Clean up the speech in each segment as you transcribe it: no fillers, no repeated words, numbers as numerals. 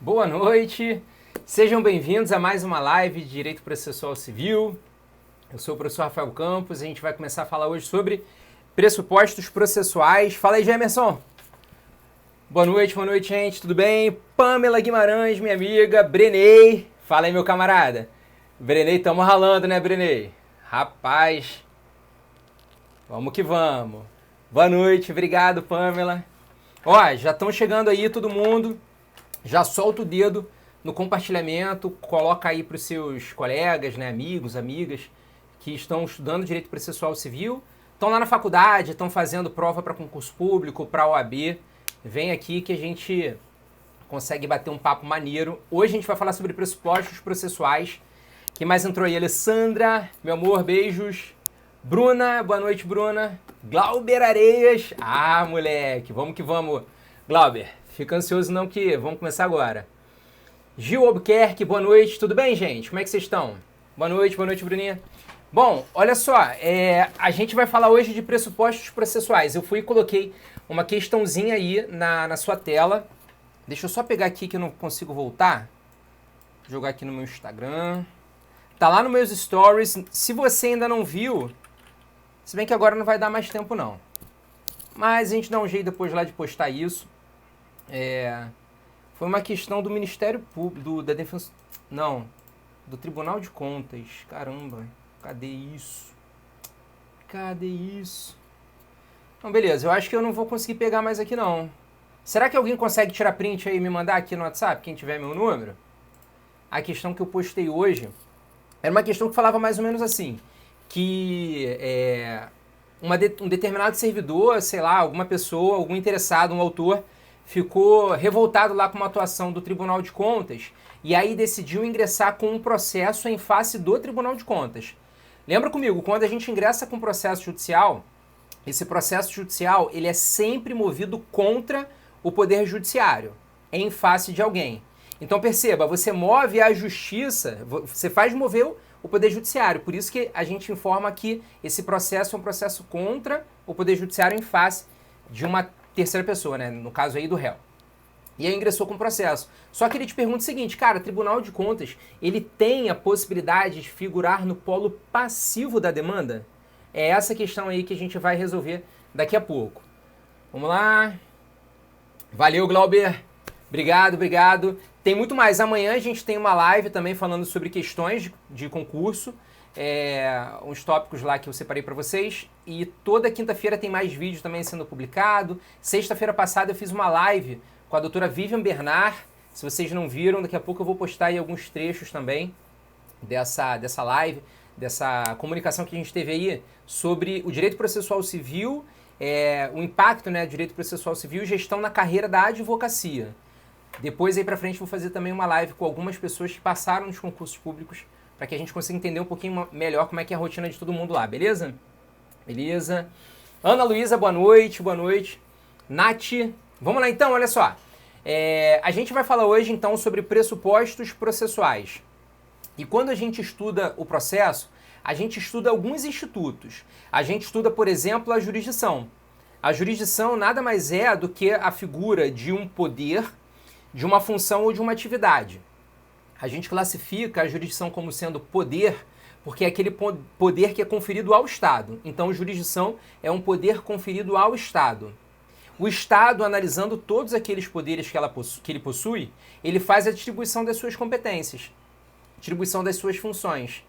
Boa noite, sejam bem-vindos a mais uma live de Direito Processual Civil. Eu sou o professor Rafael Campos e a gente vai começar a falar hoje sobre pressupostos processuais. Fala aí, Gemerson. Boa noite, gente, tudo bem? Pamela Guimarães, minha amiga, Brenei. Fala aí, meu camarada. Brenei, tamo ralando, né, Brenei? Rapaz, vamos que vamos. Boa noite, obrigado, Pamela. Ó, já estão chegando aí todo mundo. Já solta o dedo no compartilhamento, coloca aí para os seus colegas, né, amigos, amigas, que estão estudando Direito Processual Civil, estão lá na faculdade, estão fazendo prova para concurso público, para a OAB. Vem aqui que a gente consegue bater um papo maneiro. Hoje a gente vai falar sobre pressupostos processuais. Quem mais entrou aí? Alessandra, meu amor, beijos. Bruna, boa noite, Bruna. Glauber Areias. Ah, moleque, vamos que vamos. Glauber, fica ansioso não que vamos começar agora. Gil Albuquerque, boa noite. Tudo bem, gente? Como é que vocês estão? Boa noite, Bruninha. Bom, olha só, a gente vai falar hoje de pressupostos processuais. Eu fui e coloquei uma questãozinha aí na sua tela. Deixa eu só pegar aqui que eu não consigo voltar. Vou jogar aqui no meu Instagram. Tá lá nos meus stories. Se você ainda não viu, se bem que agora não vai dar mais tempo não. Mas a gente dá um jeito depois lá de postar isso. Foi uma questão do Ministério Público, da Defensa... Não, do Tribunal de Contas. Caramba, cadê isso? Então, beleza, eu acho que eu não vou conseguir pegar mais aqui não. Será que alguém consegue tirar print aí e me mandar aqui no WhatsApp, quem tiver meu número? A questão que eu postei hoje era uma questão que falava mais ou menos assim, que um determinado servidor, sei lá, alguma pessoa, algum interessado, um autor, ficou revoltado lá com uma atuação do Tribunal de Contas e aí decidiu ingressar com um processo em face do Tribunal de Contas. Lembra comigo, quando a gente ingressa com um processo judicial, esse processo judicial ele é sempre movido contra o Poder Judiciário, em face de alguém. Então perceba, você move a justiça, você faz mover o Poder Judiciário, por isso que a gente informa que esse processo é um processo contra o Poder Judiciário em face de uma terceira pessoa, né? No caso aí do réu. E aí ingressou com o processo. Só que ele te pergunta o seguinte, cara, Tribunal de Contas, ele tem a possibilidade de figurar no polo passivo da demanda? É essa questão aí que a gente vai resolver daqui a pouco. Vamos lá. Valeu, Glauber. Obrigado. Tem muito mais. Amanhã a gente tem uma live também falando sobre questões de concurso. Uns tópicos lá que eu separei para vocês. E toda quinta-feira tem mais vídeo também sendo publicado. Sexta-feira passada eu fiz uma live com a doutora Vivian Bernard. Se vocês não viram, daqui a pouco eu vou postar aí alguns trechos também dessa live, dessa comunicação que a gente teve aí sobre o direito processual civil, o impacto, né, do direito processual civil e gestão na carreira da advocacia. Depois aí pra frente vou fazer também uma live com algumas pessoas que passaram nos concursos públicos para que a gente consiga entender um pouquinho melhor como é que é a rotina de todo mundo lá, beleza? Beleza. Ana Luísa, boa noite. Nath, vamos lá então, olha só. A gente vai falar hoje então sobre pressupostos processuais. E quando a gente estuda o processo, a gente estuda alguns institutos. A gente estuda, por exemplo, a jurisdição. A jurisdição nada mais é do que a figura de um poder, de uma função ou de uma atividade. A gente classifica a jurisdição como sendo poder, porque é aquele poder que é conferido ao Estado. Então, jurisdição é um poder conferido ao Estado. O Estado, analisando todos aqueles poderes que ele possui, ele faz a distribuição das suas competências, distribuição das suas funções.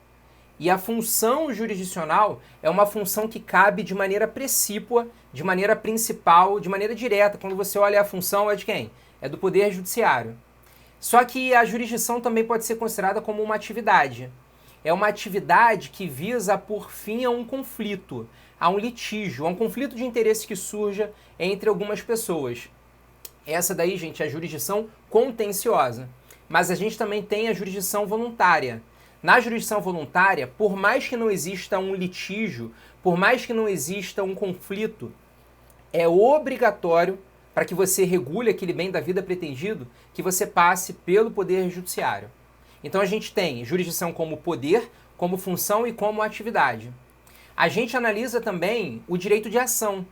E a função jurisdicional é uma função que cabe de maneira precípua, de maneira principal, de maneira direta. Quando você olha a função, é de quem? É do Poder Judiciário. Só que a jurisdição também pode ser considerada como uma atividade. É uma atividade que visa por fim a um conflito, a um litígio, a um conflito de interesse que surja entre algumas pessoas. Essa daí, gente, é a jurisdição contenciosa. Mas a gente também tem a jurisdição voluntária. Na jurisdição voluntária, por mais que não exista um litígio, por mais que não exista um conflito, é obrigatório, para que você regule aquele bem da vida pretendido, que você passe pelo Poder Judiciário. Então a gente tem jurisdição como poder, como função e como atividade. A gente analisa também o direito de ação.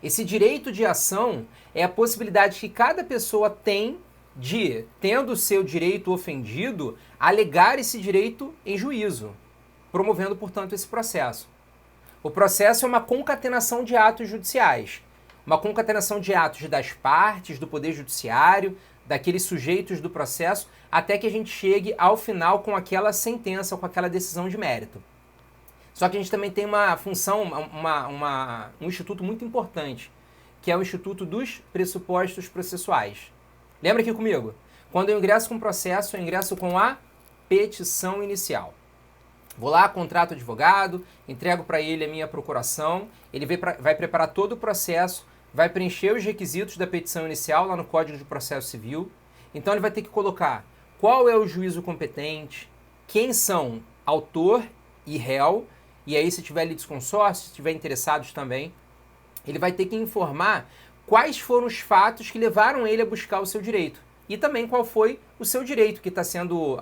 Esse direito de ação é a possibilidade que cada pessoa tem de, tendo o seu direito ofendido, alegar esse direito em juízo, promovendo, portanto, esse processo. O processo é uma concatenação de atos judiciais, uma concatenação de atos das partes, do Poder Judiciário, daqueles sujeitos do processo, até que a gente chegue ao final com aquela sentença, com aquela decisão de mérito. Só que a gente também tem uma função, um instituto muito importante, que é o Instituto dos Pressupostos Processuais. Lembra aqui comigo? Quando eu ingresso com o processo, eu ingresso com a petição inicial. Vou lá, contrato o advogado, entrego para ele a minha procuração, ele vai preparar todo o processo, vai preencher os requisitos da petição inicial lá no Código de Processo Civil. Então ele vai ter que colocar qual é o juízo competente, quem são autor e réu, e aí se tiver litisconsórcio, se tiver interessados também, ele vai ter que informar quais foram os fatos que levaram ele a buscar o seu direito. E também qual foi o seu direito que está sendo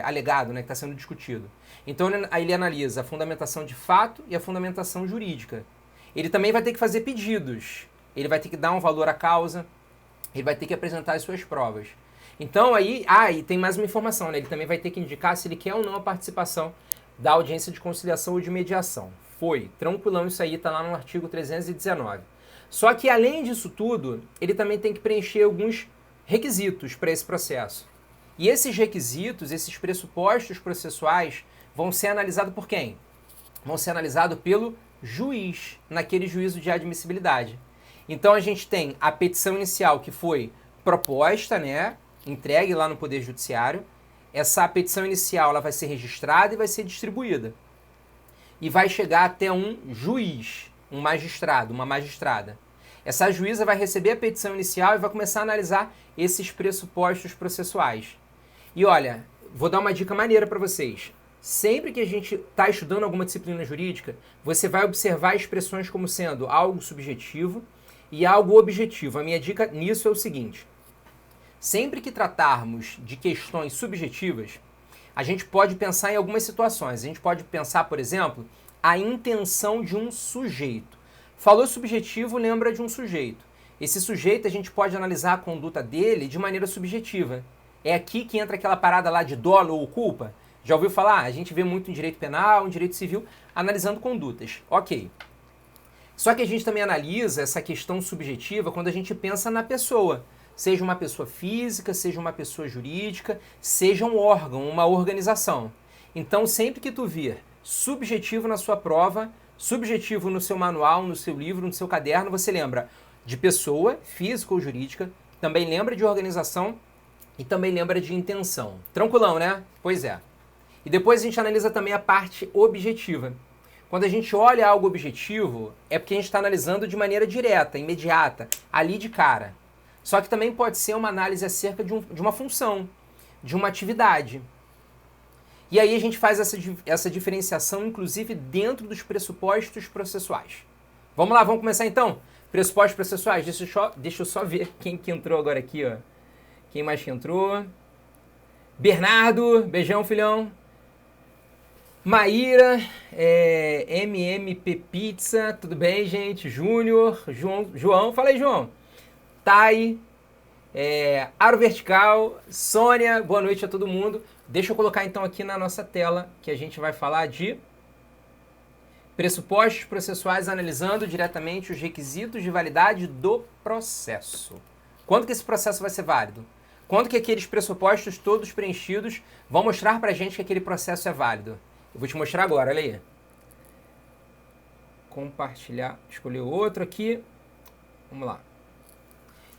alegado, né, que está sendo discutido. Então ele analisa a fundamentação de fato e a fundamentação jurídica. Ele também vai ter que fazer pedidos. Ele vai ter que dar um valor à causa. Ele vai ter que apresentar as suas provas. Então aí, e tem mais uma informação, né? Ele também vai ter que indicar se ele quer ou não a participação da audiência de conciliação ou de mediação. Foi, tranquilão isso aí, está lá no artigo 319. Só que além disso tudo, ele também tem que preencher alguns requisitos para esse processo. E esses requisitos, esses pressupostos processuais, vão ser analisados por quem? Vão ser analisados pelo juiz, naquele juízo de admissibilidade. Então a gente tem a petição inicial que foi proposta, né, entregue lá no Poder Judiciário. Essa petição inicial ela vai ser registrada e vai ser distribuída. E vai chegar até um juiz, um magistrado, uma magistrada. Essa juíza vai receber a petição inicial e vai começar a analisar esses pressupostos processuais. E olha, vou dar uma dica maneira para vocês. Sempre que a gente está estudando alguma disciplina jurídica, você vai observar expressões como sendo algo subjetivo e algo objetivo. A minha dica nisso é o seguinte: sempre que tratarmos de questões subjetivas, a gente pode pensar em algumas situações. A gente pode pensar, por exemplo, a intenção de um sujeito. Falou subjetivo, lembra de um sujeito. Esse sujeito a gente pode analisar a conduta dele de maneira subjetiva. É aqui que entra aquela parada lá de dolo ou culpa. Já ouviu falar? A gente vê muito em direito penal, em direito civil, analisando condutas. Ok. Só que a gente também analisa essa questão subjetiva quando a gente pensa na pessoa. Seja uma pessoa física, seja uma pessoa jurídica, seja um órgão, uma organização. Então, sempre que tu vir subjetivo na sua prova, subjetivo no seu manual, no seu livro, no seu caderno, você lembra de pessoa, física ou jurídica, também lembra de organização e também lembra de intenção. Tranquilão, né? Pois é. E depois a gente analisa também a parte objetiva. Quando a gente olha algo objetivo, é porque a gente está analisando de maneira direta, imediata, ali de cara. Só que também pode ser uma análise acerca de uma função, de uma atividade. E aí a gente faz essa diferenciação, inclusive, dentro dos pressupostos processuais. Vamos lá, vamos começar então? Pressupostos processuais, deixa eu só ver quem que entrou agora aqui, ó. Quem mais que entrou? Bernardo, beijão, filhão. Maíra, MMP Pizza, tudo bem, gente? Júnior, João, fala aí, João. Thay, Aro Vertical, Sônia, boa noite a todo mundo. Deixa eu colocar então aqui na nossa tela que a gente vai falar de pressupostos processuais analisando diretamente os requisitos de validade do processo. Quando que esse processo vai ser válido? Quando que aqueles pressupostos todos preenchidos vão mostrar pra gente que aquele processo é válido? Eu vou te mostrar agora, olha aí. Compartilhar, escolher outro aqui. Vamos lá.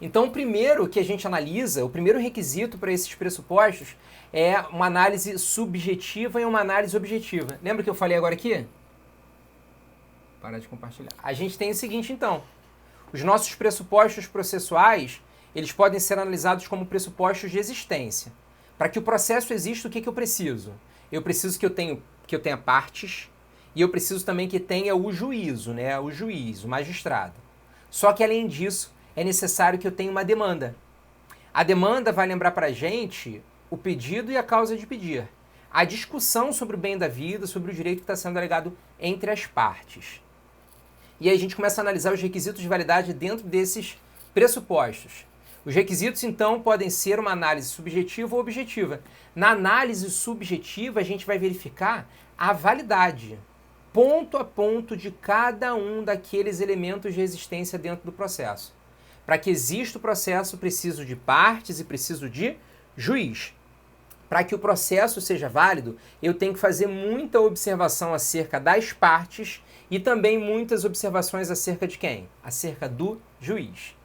Então, o primeiro que a gente analisa, o primeiro requisito para esses pressupostos é uma análise subjetiva e uma análise objetiva. Lembra que eu falei agora aqui? Para de compartilhar. A gente tem o seguinte, então. Os nossos pressupostos processuais, eles podem ser analisados como pressupostos de existência. Para que o processo exista, o que eu preciso? Eu preciso que eu tenha partes e eu preciso também que tenha o juízo, né? O juiz, o magistrado. Só que, além disso, é necessário que eu tenha uma demanda. A demanda vai lembrar para a gente o pedido e a causa de pedir. A discussão sobre o bem da vida, sobre o direito que está sendo alegado entre as partes. E aí a gente começa a analisar os requisitos de validade dentro desses pressupostos. Os requisitos, então, podem ser uma análise subjetiva ou objetiva. Na análise subjetiva, a gente vai verificar a validade, ponto a ponto, de cada um daqueles elementos de existência dentro do processo. Para que exista o processo, preciso de partes e preciso de juiz. Para que o processo seja válido, eu tenho que fazer muita observação acerca das partes e também muitas observações acerca de quem? Acerca do juiz.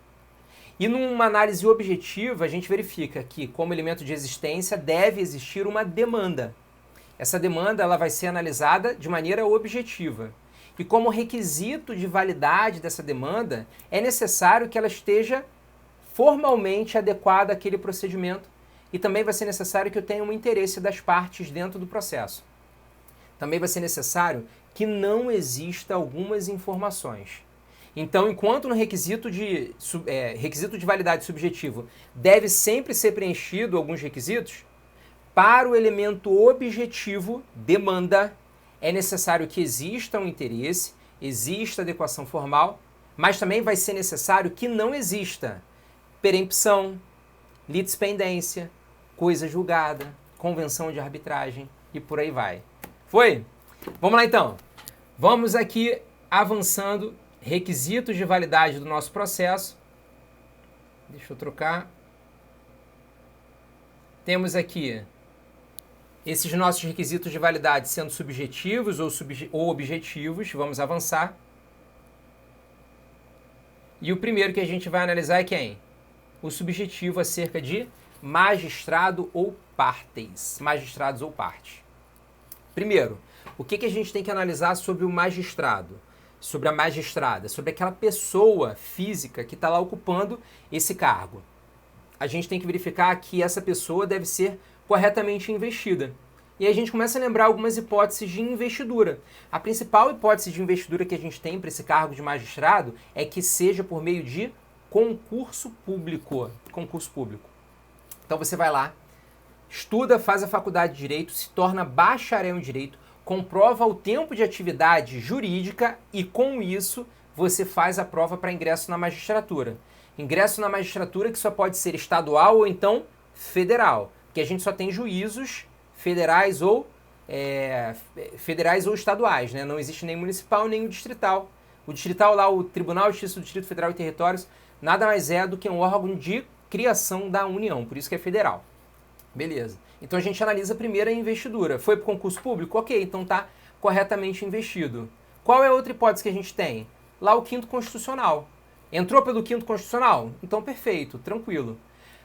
E numa análise objetiva, a gente verifica que, como elemento de existência, deve existir uma demanda. Essa demanda ela vai ser analisada de maneira objetiva. E como requisito de validade dessa demanda, é necessário que ela esteja formalmente adequada àquele procedimento. E também vai ser necessário que eu tenha um interesse das partes dentro do processo. Também vai ser necessário que não exista algumas informações. Então, enquanto no requisito de validade subjetivo deve sempre ser preenchido alguns requisitos, para o elemento objetivo, demanda, é necessário que exista um interesse, exista adequação formal, mas também vai ser necessário que não exista perempção, litispendência, coisa julgada, convenção de arbitragem e por aí vai. Foi? Vamos lá então. Vamos aqui avançando. Requisitos de validade do nosso processo. Deixa eu trocar. Temos aqui esses nossos requisitos de validade sendo subjetivos ou objetivos. Vamos avançar. E o primeiro que a gente vai analisar é quem? O subjetivo acerca de magistrado ou partes. Magistrados ou partes. Primeiro, o que a gente tem que analisar sobre o magistrado? Sobre a magistrada, sobre aquela pessoa física que está lá ocupando esse cargo. A gente tem que verificar que essa pessoa deve ser corretamente investida. E aí a gente começa a lembrar algumas hipóteses de investidura. A principal hipótese de investidura que a gente tem para esse cargo de magistrado é que seja por meio de concurso público. Concurso público. Então você vai lá, estuda, faz a faculdade de Direito, se torna bacharel em Direito, comprova o tempo de atividade jurídica e, com isso, você faz a prova para ingresso na magistratura. Ingresso na magistratura que só pode ser estadual ou então federal, porque a gente só tem juízos federais ou estaduais, né? Não existe nem municipal nem o distrital. O distrital lá, o Tribunal de Justiça do Distrito Federal e Territórios, nada mais é do que um órgão de criação da União, por isso que é federal. Beleza. Então a gente analisa primeiro a investidura. Foi para o concurso público? Ok, então está corretamente investido. Qual é a outra hipótese que a gente tem? Lá o quinto constitucional. Entrou pelo quinto constitucional? Então perfeito, tranquilo.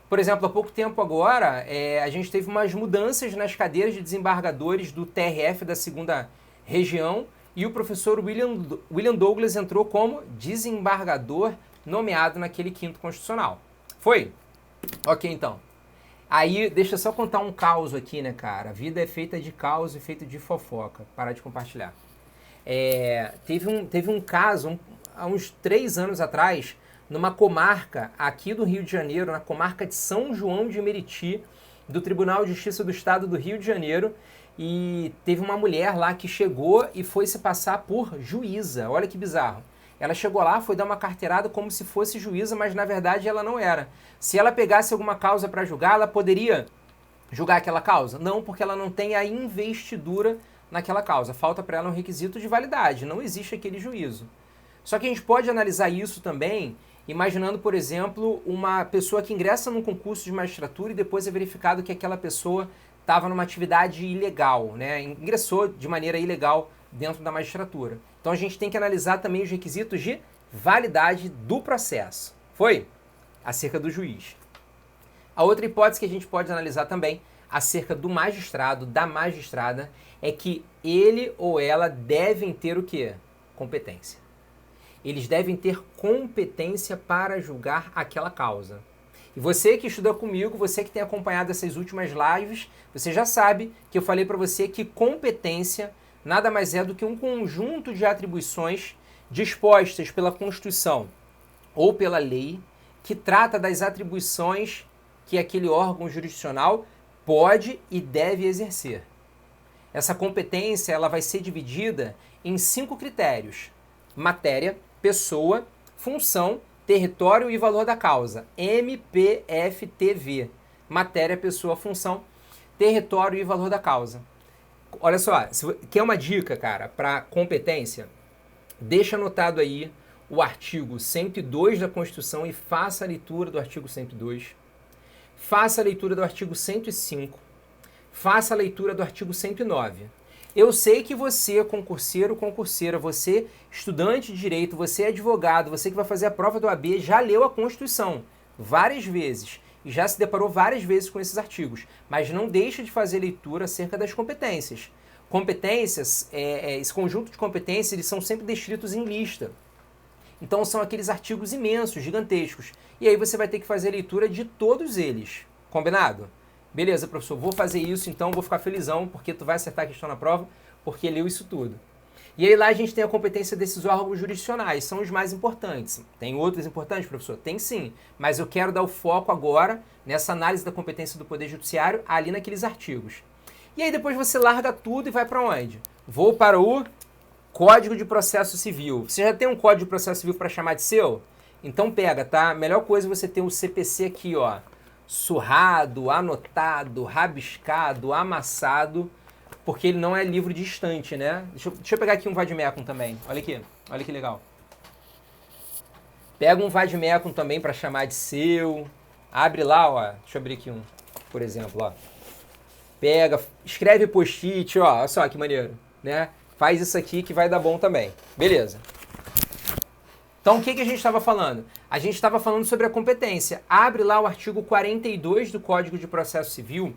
Por exemplo, há pouco tempo agora, a gente teve umas mudanças nas cadeiras de desembargadores do TRF da 2ª Região e o professor William Douglas entrou como desembargador nomeado naquele quinto constitucional. Foi? Ok, então. Aí, deixa eu só contar um caos aqui, né, cara? A vida é feita de caos e feita de fofoca. Para de compartilhar. Teve um caso, há uns 3 anos atrás, numa comarca aqui do Rio de Janeiro, na comarca de São João de Meriti, do Tribunal de Justiça do Estado do Rio de Janeiro, e teve uma mulher lá que chegou e foi se passar por juíza. Olha que bizarro. Ela chegou lá, foi dar uma carteirada como se fosse juíza, mas na verdade ela não era. Se ela pegasse alguma causa para julgar, ela poderia julgar aquela causa? Não, porque ela não tem a investidura naquela causa. Falta para ela um requisito de validade, não existe aquele juízo. Só que a gente pode analisar isso também imaginando, por exemplo, uma pessoa que ingressa num concurso de magistratura e depois é verificado que aquela pessoa estava numa atividade ilegal, né? Ingressou de maneira ilegal dentro da magistratura. Então a gente tem que analisar também os requisitos de validade do processo. Foi? Acerca do juiz. A outra hipótese que a gente pode analisar também acerca do magistrado, da magistrada, é que ele ou ela devem ter o quê? Competência. Eles devem ter competência para julgar aquela causa. E você que estuda comigo, você que tem acompanhado essas últimas lives, você já sabe que eu falei para você que competência nada mais é do que um conjunto de atribuições dispostas pela Constituição ou pela lei que trata das atribuições que aquele órgão jurisdicional pode e deve exercer. Essa competência ela vai ser dividida em 5 critérios: matéria, pessoa, função, território e valor da causa, MPFTV, matéria, pessoa, função, território e valor da causa. Olha só, quer uma dica, cara, para competência? Deixa anotado aí o artigo 102 da Constituição e faça a leitura do artigo 102. Faça a leitura do artigo 105. Faça a leitura do artigo 109. Eu sei que você, concurseiro, concurseira, você, estudante de direito, você, advogado, você que vai fazer a prova do AB, já leu a Constituição várias vezes e já se deparou várias vezes com esses artigos, mas não deixe de fazer leitura acerca das competências. Competências, esse conjunto de competências, eles são sempre descritos em lista. Então são aqueles artigos imensos, gigantescos. E aí você vai ter que fazer a leitura de todos eles. Combinado? Beleza, professor, vou fazer isso, então vou ficar felizão, porque tu vai acertar a questão na prova, porque leu isso tudo. E aí lá a gente tem a competência desses órgãos jurisdicionais, são os mais importantes. Tem outros importantes, professor? Tem sim, mas eu quero dar o foco agora nessa análise da competência do Poder Judiciário, ali naqueles artigos. E aí depois você larga tudo e vai para onde? Vou para o Código de Processo Civil. Você já tem um Código de Processo Civil para chamar de seu? Então pega, tá? Melhor coisa é você ter um CPC aqui, ó. Surrado, anotado, rabiscado, amassado, porque ele não é livro de estante, né? Deixa eu pegar aqui um vademecum também. Olha que legal. Pega um vademecum também para chamar de seu. Abre lá, ó. Deixa eu abrir aqui um, por exemplo, ó. Pega, escreve post-it, ó. Olha só que maneiro, né? Faz isso aqui que vai dar bom também. Beleza. Então, o que a gente estava falando? A gente estava falando sobre a competência. Abre lá o artigo 42 do Código de Processo Civil,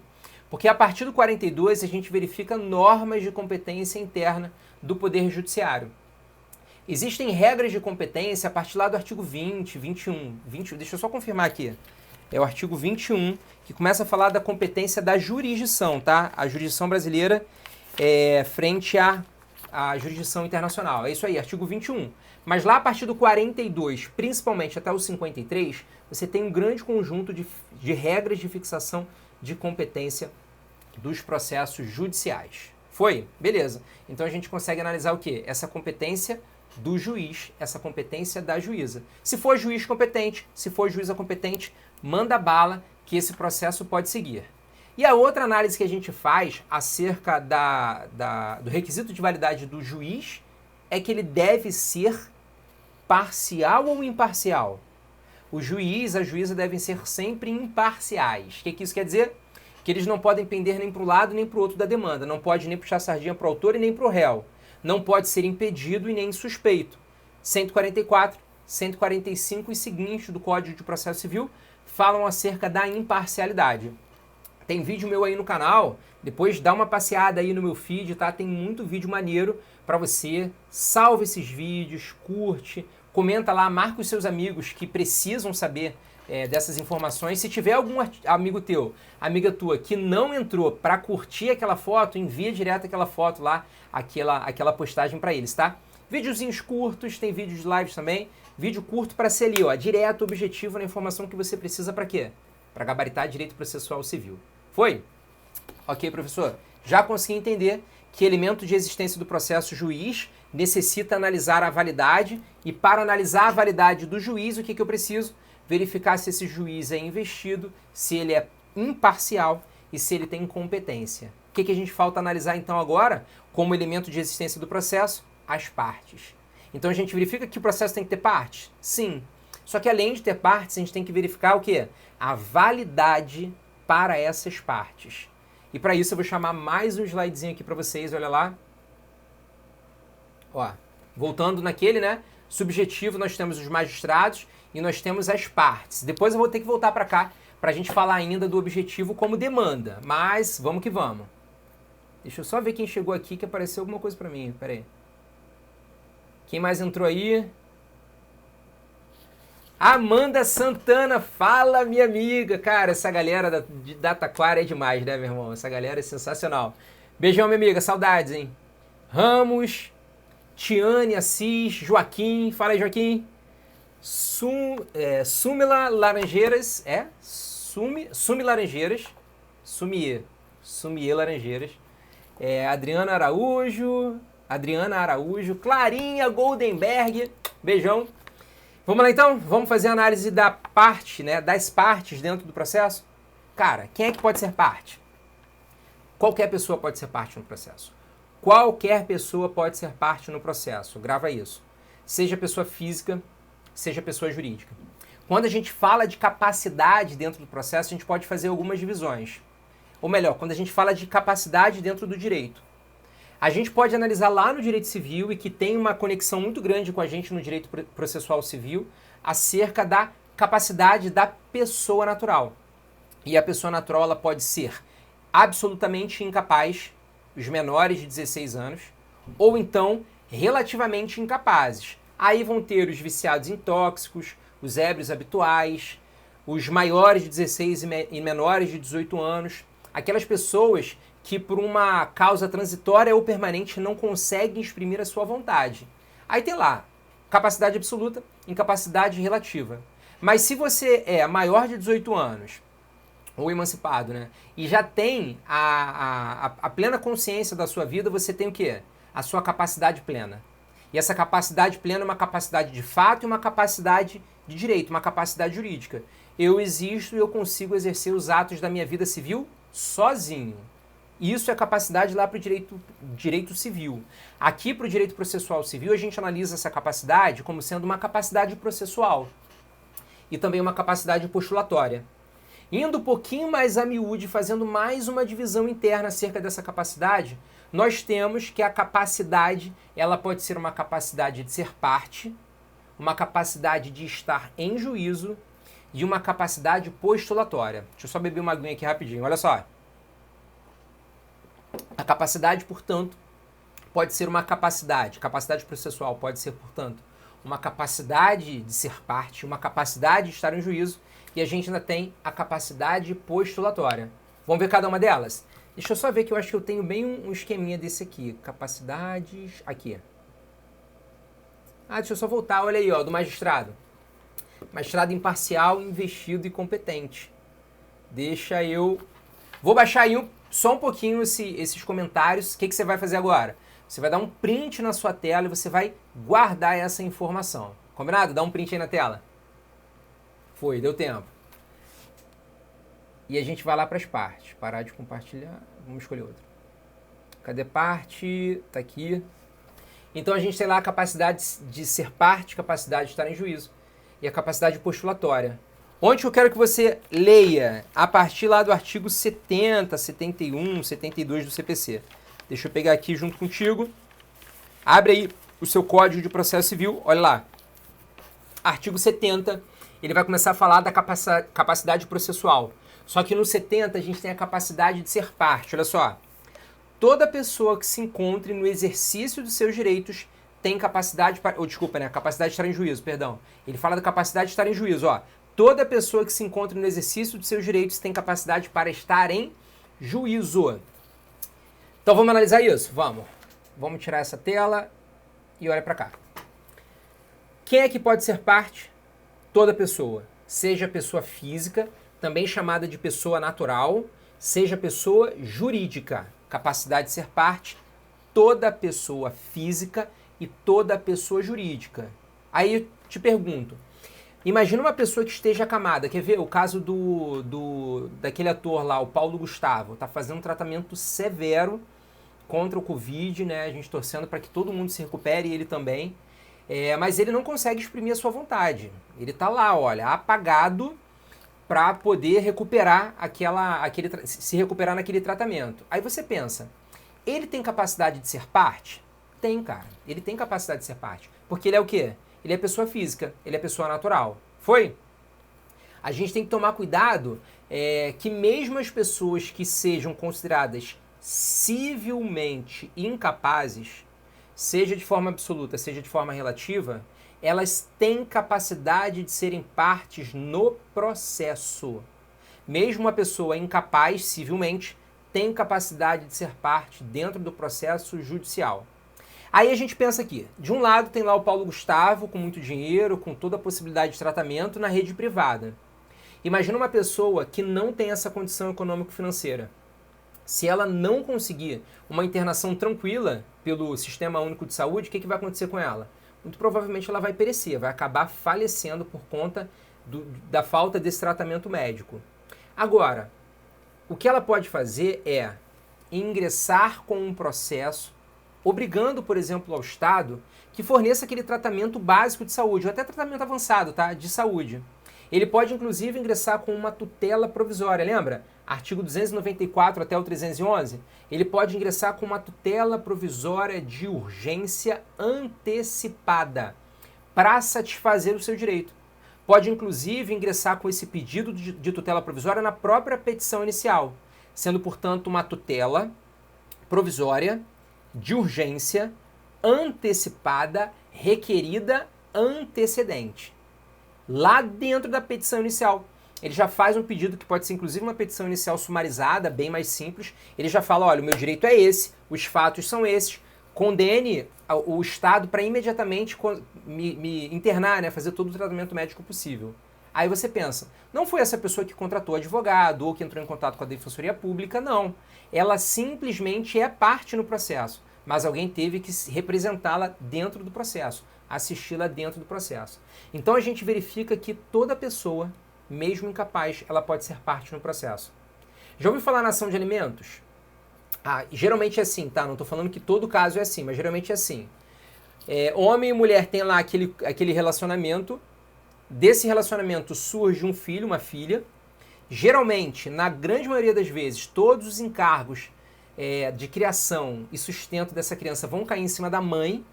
porque a partir do 42 a gente verifica normas de competência interna do Poder Judiciário. Existem regras de competência a partir lá do artigo 20, 21. Deixa eu só confirmar aqui. É o artigo 21, que começa a falar da competência da jurisdição, tá? A jurisdição brasileira frente à jurisdição internacional. É isso aí, artigo 21. Mas lá a partir do 42, principalmente até o 53, você tem um grande conjunto de regras de fixação de competência dos processos judiciais. Foi? Beleza. Então a gente consegue analisar o quê? Essa competência do juiz, essa competência da juíza. Se for juiz competente, se for juíza competente, manda bala que esse processo pode seguir. E a outra análise que a gente faz acerca do requisito de validade do juiz é que ele deve ser parcial ou imparcial? O juiz, a juíza devem ser sempre imparciais. O que isso quer dizer? Que eles não podem pender nem para o lado nem para o outro da demanda. Não pode nem puxar sardinha para o autor e nem para o réu. Não pode ser impedido e nem suspeito. 144, 145 e seguintes do Código de Processo Civil falam acerca da imparcialidade. Tem vídeo meu aí no canal, depois dá uma passeada aí no meu feed, tá? Tem muito vídeo maneiro para você. Salve esses vídeos, curte, comenta lá, marca os seus amigos que precisam saber dessas informações. Se tiver algum amigo teu, amiga tua, que não entrou para curtir aquela foto, envia direto aquela foto lá, aquela postagem para eles, tá? Videozinhos curtos, tem vídeos de lives também. Vídeo curto para ser ali, ó, direto, objetivo na informação que você precisa para quê? Para gabaritar direito processual civil. Foi? Ok, professor. Já consegui entender que elemento de existência do processo juiz necessita analisar a validade e para analisar a validade do juiz, o que eu preciso? Verificar se esse juiz é investido, se ele é imparcial e se ele tem competência. O que a gente falta analisar então agora como elemento de existência do processo? As partes. Então a gente verifica que o processo tem que ter partes? Sim. Só que além de ter partes, a gente tem que verificar o quê? A validade para essas partes. E para isso eu vou chamar mais um slidezinho aqui para vocês, olha lá. Ó, voltando naquele, né? Subjetivo, nós temos os magistrados e nós temos as partes. Depois eu vou ter que voltar para cá para a gente falar ainda do objetivo como demanda. Mas vamos que vamos. Deixa eu só ver quem chegou aqui que apareceu alguma coisa para mim. Pera aí. Quem mais entrou aí? Amanda Santana, fala minha amiga. Cara, essa galera de Dataquara é demais, né, meu irmão? Essa galera é sensacional. Beijão, minha amiga, saudades, hein? Ramos, Tiane, Assis, Joaquim, fala aí, Joaquim. Sumila Laranjeiras, Sumi Laranjeiras, Sumie Laranjeiras. Adriana Araújo, Clarinha Goldenberg, beijão. Vamos lá então? Vamos fazer a análise da parte, né, das partes dentro do processo? Cara, quem é que pode ser parte? Qualquer pessoa pode ser parte no processo. Qualquer pessoa pode ser parte no processo. Grava isso. Seja pessoa física, seja pessoa jurídica. Quando a gente fala de capacidade dentro do processo, a gente pode fazer algumas divisões. Ou melhor, quando a gente fala de capacidade dentro do direito. A gente pode analisar lá no direito civil e que tem uma conexão muito grande com a gente no direito processual civil acerca da capacidade da pessoa natural. E a pessoa natural ela pode ser absolutamente incapaz, os menores de 16 anos, ou então relativamente incapazes. Aí vão ter os viciados em tóxicos, os ébrios habituais, os maiores de 16 e menores de 18 anos, aquelas pessoas que por uma causa transitória ou permanente não conseguem exprimir a sua vontade. Aí tem lá, capacidade absoluta, incapacidade relativa. Mas se você é maior de 18 anos, ou emancipado, né, e já tem a plena consciência da sua vida, você tem o quê? A sua capacidade plena. E essa capacidade plena é uma capacidade de fato e uma capacidade de direito, uma capacidade jurídica. Eu existo e eu consigo exercer os atos da minha vida civil sozinho. Isso é capacidade lá para o direito civil. Aqui para o direito processual civil a gente analisa essa capacidade como sendo uma capacidade processual e também uma capacidade postulatória. Indo um pouquinho mais a miúde, fazendo mais uma divisão interna acerca dessa capacidade, nós temos que a capacidade, ela pode ser uma capacidade de ser parte, uma capacidade de estar em juízo e uma capacidade postulatória. Deixa eu só beber uma aguinha aqui rapidinho, olha só. A capacidade, portanto, pode ser uma capacidade processual pode ser, portanto, uma capacidade de ser parte, uma capacidade de estar em juízo, e a gente ainda tem a capacidade postulatória. Vamos ver cada uma delas? Deixa eu só ver que eu acho que eu tenho bem um esqueminha desse aqui. Capacidades... Aqui. Deixa eu só voltar. Olha aí, ó, do magistrado. Magistrado imparcial, investido e competente. Deixa eu... Vou baixar aí só um pouquinho esses comentários. O que você vai fazer agora? Você vai dar um print na sua tela e você vai guardar essa informação. Combinado? Dá um print aí na tela. Foi, deu tempo. E a gente vai lá para as partes. Parar de compartilhar. Vamos escolher outra. Cadê parte? Tá aqui. Então a gente tem lá a capacidade de ser parte, capacidade de estar em juízo e a capacidade postulatória. Onde eu quero que você leia a partir lá do artigo 70, 71, 72 do CPC. Deixa eu pegar aqui junto contigo. Abre aí o seu Código de Processo Civil. Olha lá. Artigo 70. Ele vai começar a falar da capacidade processual. Só que no 70 a gente tem a capacidade de ser parte. Olha só. Toda pessoa que se encontre no exercício dos seus direitos tem capacidade para... capacidade de estar em juízo, perdão. Ele fala da capacidade de estar em juízo, ó. Toda pessoa que se encontre no exercício dos seus direitos tem capacidade para estar em juízo. Então vamos analisar isso? Vamos. Vamos tirar essa tela e olha para cá. Quem é que pode ser parte? Toda pessoa. Seja pessoa física, também chamada de pessoa natural, seja pessoa jurídica. Capacidade de ser parte, toda pessoa física e toda pessoa jurídica. Aí eu te pergunto, imagina uma pessoa que esteja acamada. Quer ver o caso daquele ator lá, o Paulo Gustavo, tá fazendo um tratamento severo contra o Covid, né? A gente torcendo para que todo mundo se recupere, e ele também. Mas ele não consegue exprimir a sua vontade. Ele tá lá, olha, apagado para poder recuperar se recuperar naquele tratamento. Aí você pensa, ele tem capacidade de ser parte? Tem, cara. Ele tem capacidade de ser parte. Porque ele é o quê? Ele é pessoa física, ele é pessoa natural. Foi? A gente tem que tomar cuidado que mesmo as pessoas que sejam consideradas civilmente incapazes, seja de forma absoluta, seja de forma relativa, elas têm capacidade de serem partes no processo. Mesmo uma pessoa incapaz civilmente tem capacidade de ser parte dentro do processo judicial. Aí a gente pensa aqui, de um lado tem lá o Paulo Gustavo com muito dinheiro, com toda a possibilidade de tratamento na rede privada. Imagina uma pessoa que não tem essa condição econômico-financeira. Se ela não conseguir uma internação tranquila pelo Sistema Único de Saúde, o que vai acontecer com ela? muito provavelmente ela vai perecer, vai acabar falecendo por conta da falta desse tratamento médico. Agora, o que ela pode fazer é ingressar com um processo, obrigando, por exemplo, ao Estado que forneça aquele tratamento básico de saúde, ou até tratamento avançado, tá? De saúde. Ele pode, inclusive, ingressar com uma tutela provisória, lembra? Artigo 294 até o 311. Ele pode ingressar com uma tutela provisória de urgência antecipada para satisfazer o seu direito. Pode, inclusive, ingressar com esse pedido de tutela provisória na própria petição inicial, sendo, portanto, uma tutela provisória de urgência antecipada requerida antecedente. Lá dentro da petição inicial. Ele já faz um pedido que pode ser inclusive uma petição inicial sumarizada, bem mais simples. Ele já fala, olha, o meu direito é esse, os fatos são esses, condene o Estado para imediatamente me internar, né, fazer todo o tratamento médico possível. Aí você pensa, não foi essa pessoa que contratou advogado ou que entrou em contato com a Defensoria Pública, não. Ela simplesmente é parte no processo, mas alguém teve que representá-la dentro do processo, assisti-la dentro do processo. Então a gente verifica que toda pessoa, mesmo incapaz, ela pode ser parte no processo. Já ouviu falar na ação de alimentos? Geralmente é assim, tá? Não estou falando que todo caso é assim, mas geralmente é assim. Homem e mulher têm lá aquele relacionamento, desse relacionamento surge um filho, uma filha. Geralmente, na grande maioria das vezes, todos os encargos de criação e sustento dessa criança vão cair em cima da mãe,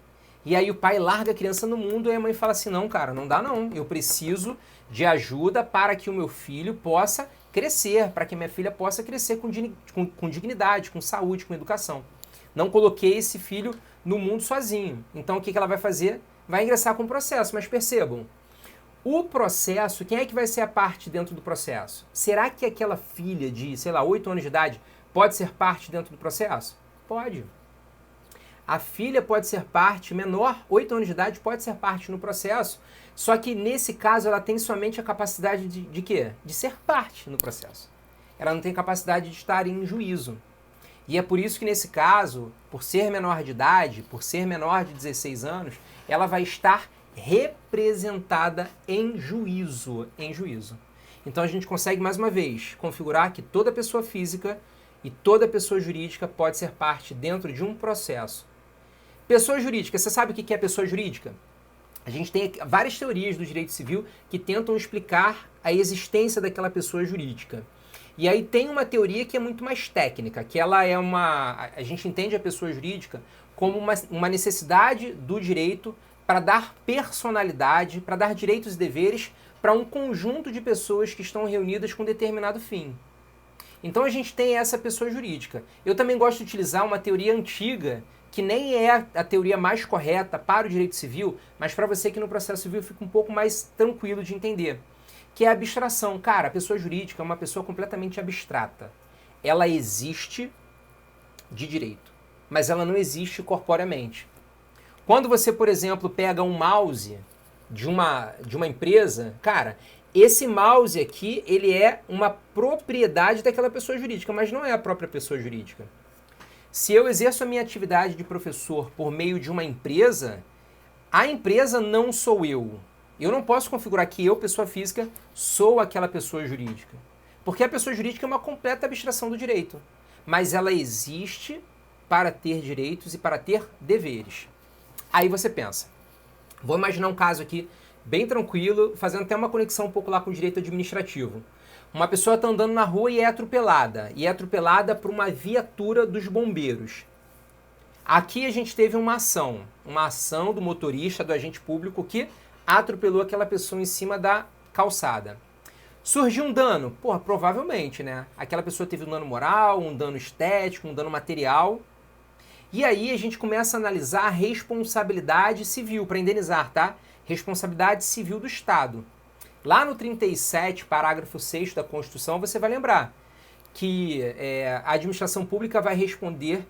e aí o pai larga a criança no mundo e a mãe fala assim, não, cara, não dá não, eu preciso de ajuda para que o meu filho possa crescer, para que minha filha possa crescer com dignidade, com saúde, com educação. Não coloquei esse filho no mundo sozinho. Então o que ela vai fazer? Vai ingressar com o processo, mas percebam, o processo, quem é que vai ser a parte dentro do processo? Será que aquela filha de, 8 anos de idade pode ser parte dentro do processo? Pode. A filha pode ser parte, menor, 8 anos de idade, pode ser parte no processo, só que nesse caso ela tem somente a capacidade de quê? De ser parte no processo. Ela não tem capacidade de estar em juízo. E é por isso que nesse caso, por ser menor de idade, por ser menor de 16 anos, ela vai estar representada em juízo. Então a gente consegue, mais uma vez, configurar que toda pessoa física e toda pessoa jurídica pode ser parte dentro de um processo. Pessoa jurídica, você sabe o que é pessoa jurídica? A gente tem várias teorias do direito civil que tentam explicar a existência daquela pessoa jurídica. E aí tem uma teoria que é muito mais técnica, que ela é a gente entende a pessoa jurídica como uma necessidade do direito para dar personalidade, para dar direitos e deveres para um conjunto de pessoas que estão reunidas com determinado fim. Então a gente tem essa pessoa jurídica. Eu também gosto de utilizar uma teoria antiga, que nem é a teoria mais correta para o direito civil, mas para você que no processo civil fica um pouco mais tranquilo de entender, que é a abstração. Cara, a pessoa jurídica é uma pessoa completamente abstrata. Ela existe de direito, mas ela não existe corporeamente. Quando você, por exemplo, pega um mouse de uma empresa, cara, esse mouse aqui, ele é uma propriedade daquela pessoa jurídica, mas não é a própria pessoa jurídica. Se eu exerço a minha atividade de professor por meio de uma empresa, a empresa não sou eu. Eu não posso configurar que eu, pessoa física, sou aquela pessoa jurídica. Porque a pessoa jurídica é uma completa abstração do direito. Mas ela existe para ter direitos e para ter deveres. Aí você pensa, vou imaginar um caso aqui bem tranquilo, fazendo até uma conexão um pouco lá com o direito administrativo. Uma pessoa está andando na rua e é atropelada por uma viatura dos bombeiros. Aqui a gente teve uma ação do motorista, do agente público que atropelou aquela pessoa em cima da calçada. Surgiu um dano? Porra, provavelmente, né? Aquela pessoa teve um dano moral, um dano estético, um dano material. E aí a gente começa a analisar a responsabilidade civil, para indenizar, tá? Responsabilidade civil do Estado. Lá no 37, parágrafo 6º da Constituição, você vai lembrar que a administração pública vai responder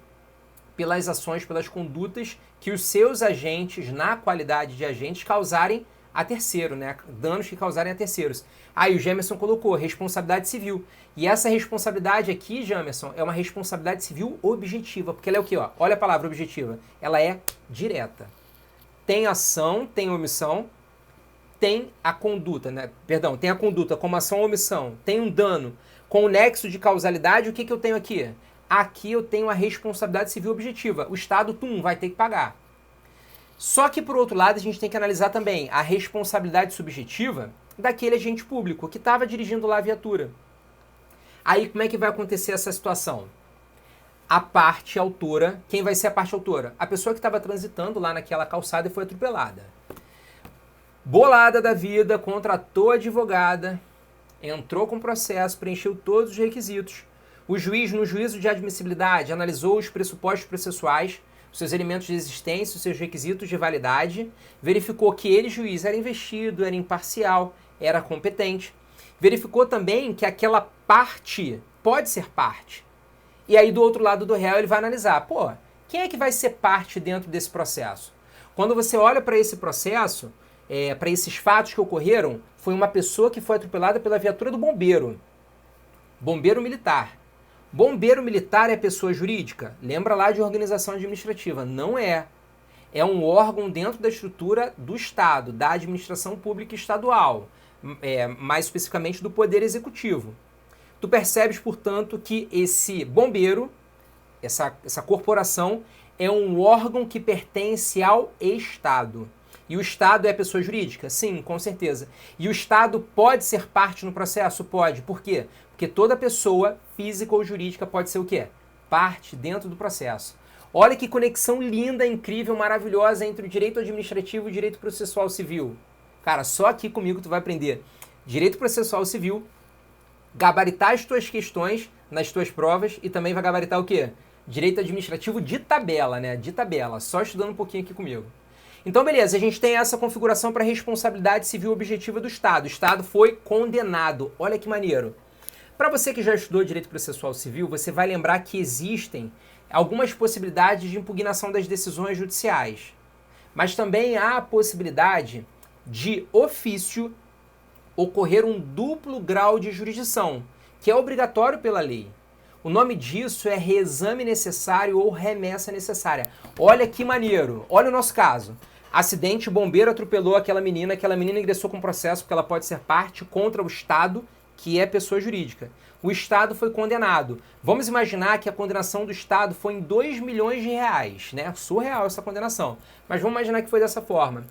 pelas ações, pelas condutas que os seus agentes, na qualidade de agentes, causarem a terceiro, né? Danos que causarem a terceiros. Aí o Jamerson colocou responsabilidade civil. E essa responsabilidade aqui, Jamerson, é uma responsabilidade civil objetiva, porque ela é o quê? Ó? Olha a palavra objetiva. Ela é direta. tem ação, tem omissão, tem a conduta, né? Perdão, tem a conduta como ação ou omissão, tem um dano com o nexo de causalidade, o que, que eu tenho aqui? Aqui eu tenho a responsabilidade civil objetiva. O Estado, vai ter que pagar. Só que, por outro lado, a gente tem que analisar também a responsabilidade subjetiva daquele agente público que estava dirigindo lá a viatura. Aí, como é que vai acontecer essa situação? A parte autora, quem vai ser a parte autora? A pessoa que estava transitando lá naquela calçada e foi atropelada. Bolada da vida, contratou a advogada, entrou com o processo, preencheu todos os requisitos. O juiz, no juízo de admissibilidade, analisou os pressupostos processuais, os seus elementos de existência, os seus requisitos de validade, verificou que ele, juiz, era investido, era imparcial, era competente. Verificou também que aquela parte pode ser parte. E aí, do outro lado do réu, ele vai analisar, quem é que vai ser parte dentro desse processo? Quando você olha para esse processo, para esses fatos que ocorreram, foi uma pessoa que foi atropelada pela viatura do bombeiro. Bombeiro militar. Bombeiro militar é pessoa jurídica? Lembra lá de organização administrativa. Não é. É um órgão dentro da estrutura do Estado, da administração pública estadual, mais especificamente do Poder Executivo. Tu percebes, portanto, que esse bombeiro, essa corporação, é um órgão que pertence ao Estado. E o Estado é pessoa jurídica? Sim, com certeza. E o Estado pode ser parte no processo? Pode. Por quê? Porque toda pessoa, física ou jurídica, pode ser o quê? Parte dentro do processo. Olha que conexão linda, incrível, maravilhosa entre o direito administrativo e o direito processual civil. Cara, só aqui comigo tu vai aprender direito processual civil, gabaritar as tuas questões nas tuas provas e também vai gabaritar o quê? Direito administrativo de tabela, né? De tabela, só estudando um pouquinho aqui comigo. Então, beleza, a gente tem essa configuração para responsabilidade civil objetiva do Estado. O Estado foi condenado. Olha que maneiro. Para você que já estudou direito processual civil, você vai lembrar que existem algumas possibilidades de impugnação das decisões judiciais. Mas também há a possibilidade de ofício ocorrer um duplo grau de jurisdição, que é obrigatório pela lei. O nome disso é reexame necessário ou remessa necessária. Olha que maneiro. Olha o nosso caso. Acidente, o bombeiro atropelou aquela menina ingressou com processo porque ela pode ser parte contra o Estado, que é pessoa jurídica. O Estado foi condenado. Vamos imaginar que a condenação do Estado foi em 2 milhões de reais, né? Surreal essa condenação. Mas vamos imaginar que foi dessa forma.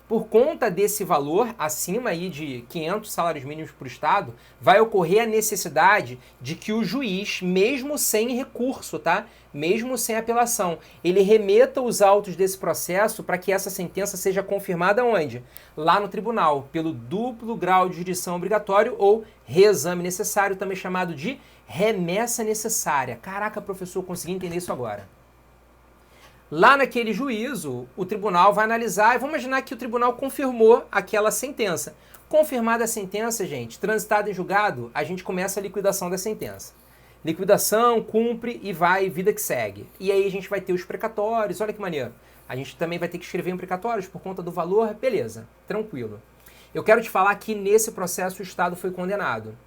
Por conta desse valor, acima aí de 500 salários mínimos para o Estado, vai ocorrer a necessidade de que o juiz, mesmo sem recurso, tá? Mesmo sem apelação, ele remeta os autos desse processo para que essa sentença seja confirmada onde? Lá no tribunal, pelo duplo grau de jurisdição obrigatório ou reexame necessário, também chamado de remessa necessária. Caraca, professor, consegui entender isso agora. Lá naquele juízo, o tribunal vai analisar e vamos imaginar que o tribunal confirmou aquela sentença. Confirmada a sentença, gente, transitada em julgado, a gente começa a liquidação da sentença. Liquidação, cumpre e vai, vida que segue. E aí a gente vai ter os precatórios, olha que maneiro. A gente também vai ter que escrever em precatórios por conta do valor, beleza, tranquilo. Eu quero te falar que nesse processo o Estado foi condenado.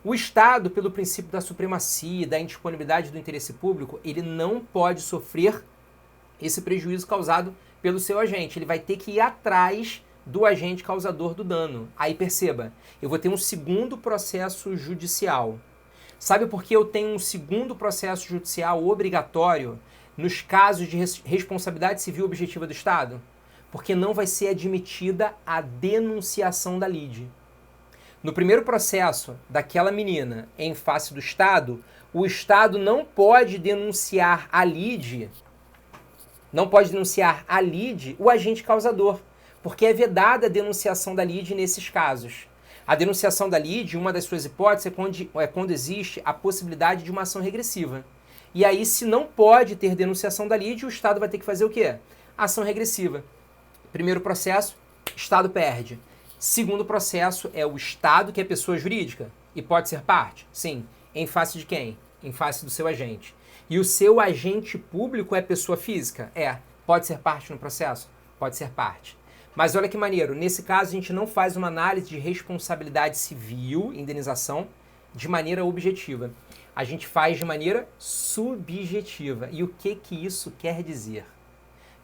O Estado, pelo princípio da supremacia, da indisponibilidade do interesse público, ele não pode sofrer esse prejuízo causado pelo seu agente. Ele vai ter que ir atrás do agente causador do dano. Aí perceba, eu vou ter um segundo processo judicial. Sabe por que eu tenho um segundo processo judicial obrigatório nos casos de responsabilidade civil objetiva do Estado? Porque não vai ser admitida a denunciação da lide. No primeiro processo daquela menina em face do Estado, o Estado não pode denunciar a lide, o agente causador, porque é vedada a denunciação da lide nesses casos. A denunciação da lide, uma das suas hipóteses, é quando existe a possibilidade de uma ação regressiva. E aí, se não pode ter denunciação da lide, o Estado vai ter que fazer o quê? Ação regressiva. Primeiro processo, Estado perde. Segundo processo é o Estado, que é pessoa jurídica, e pode ser parte? Sim. Em face de quem? Em face do seu agente. E o seu agente público é pessoa física? Pode ser parte no processo? Pode ser parte. Mas olha que maneiro, nesse caso a gente não faz uma análise de responsabilidade civil, indenização, de maneira objetiva. A gente faz de maneira subjetiva. E o que isso quer dizer?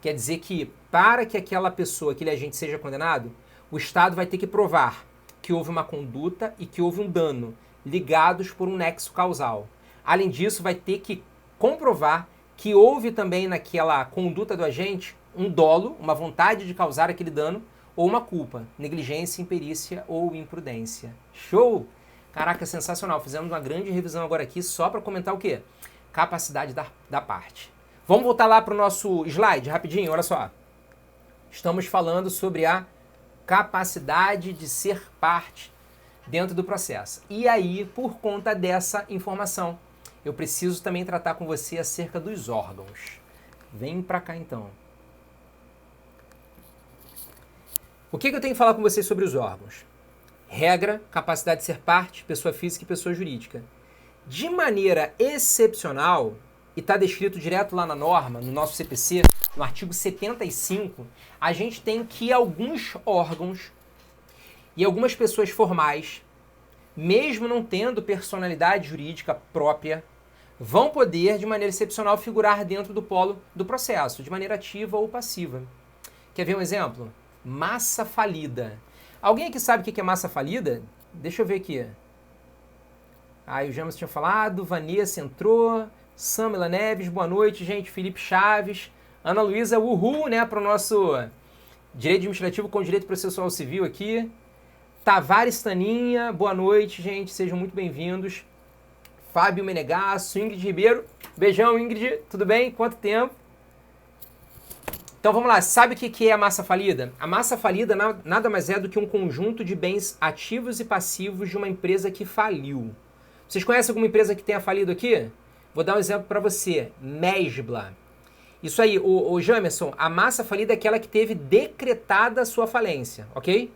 Quer dizer que, para que aquela pessoa, aquele agente seja condenado, o Estado vai ter que provar que houve uma conduta e que houve um dano ligados por um nexo causal. Além disso, vai ter que comprovar que houve também naquela conduta do agente um dolo, uma vontade de causar aquele dano, ou uma culpa, negligência, imperícia ou imprudência. Show! Caraca, sensacional. Fizemos uma grande revisão agora aqui só para comentar o quê? Capacidade da parte. Vamos voltar lá para o nosso slide rapidinho, olha só. Estamos falando sobre a capacidade de ser parte dentro do processo. E aí, por conta dessa informação, eu preciso também tratar com você acerca dos órgãos. Vem para cá então. O que eu tenho que falar com vocês sobre os órgãos? Regra, capacidade de ser parte, pessoa física e pessoa jurídica. De maneira excepcional, e está descrito direto lá na norma, no nosso CPC, no artigo 75, a gente tem que alguns órgãos e algumas pessoas formais, mesmo não tendo personalidade jurídica própria, vão poder, de maneira excepcional, figurar dentro do polo do processo, de maneira ativa ou passiva. Quer ver um exemplo? Massa falida. Alguém aqui sabe o que é massa falida? Deixa eu ver aqui. Aí o James tinha falado, Vanessa entrou, Samila Neves, boa noite, gente, Felipe Chaves, Ana Luísa, uhul, né, para o nosso direito administrativo com direito processual civil aqui. Tavares Taninha, boa noite, gente, sejam muito bem-vindos. Fábio Menegasso, Ingrid Ribeiro, beijão, Ingrid, tudo bem? Quanto tempo? Então vamos lá, sabe o que é a massa falida? A massa falida nada mais é do que um conjunto de bens ativos e passivos de uma empresa que faliu. Vocês conhecem alguma empresa que tenha falido aqui? Vou dar um exemplo para você, Mesbla. Isso aí, o Jamerson, a massa falida é aquela que teve decretada a sua falência, ok?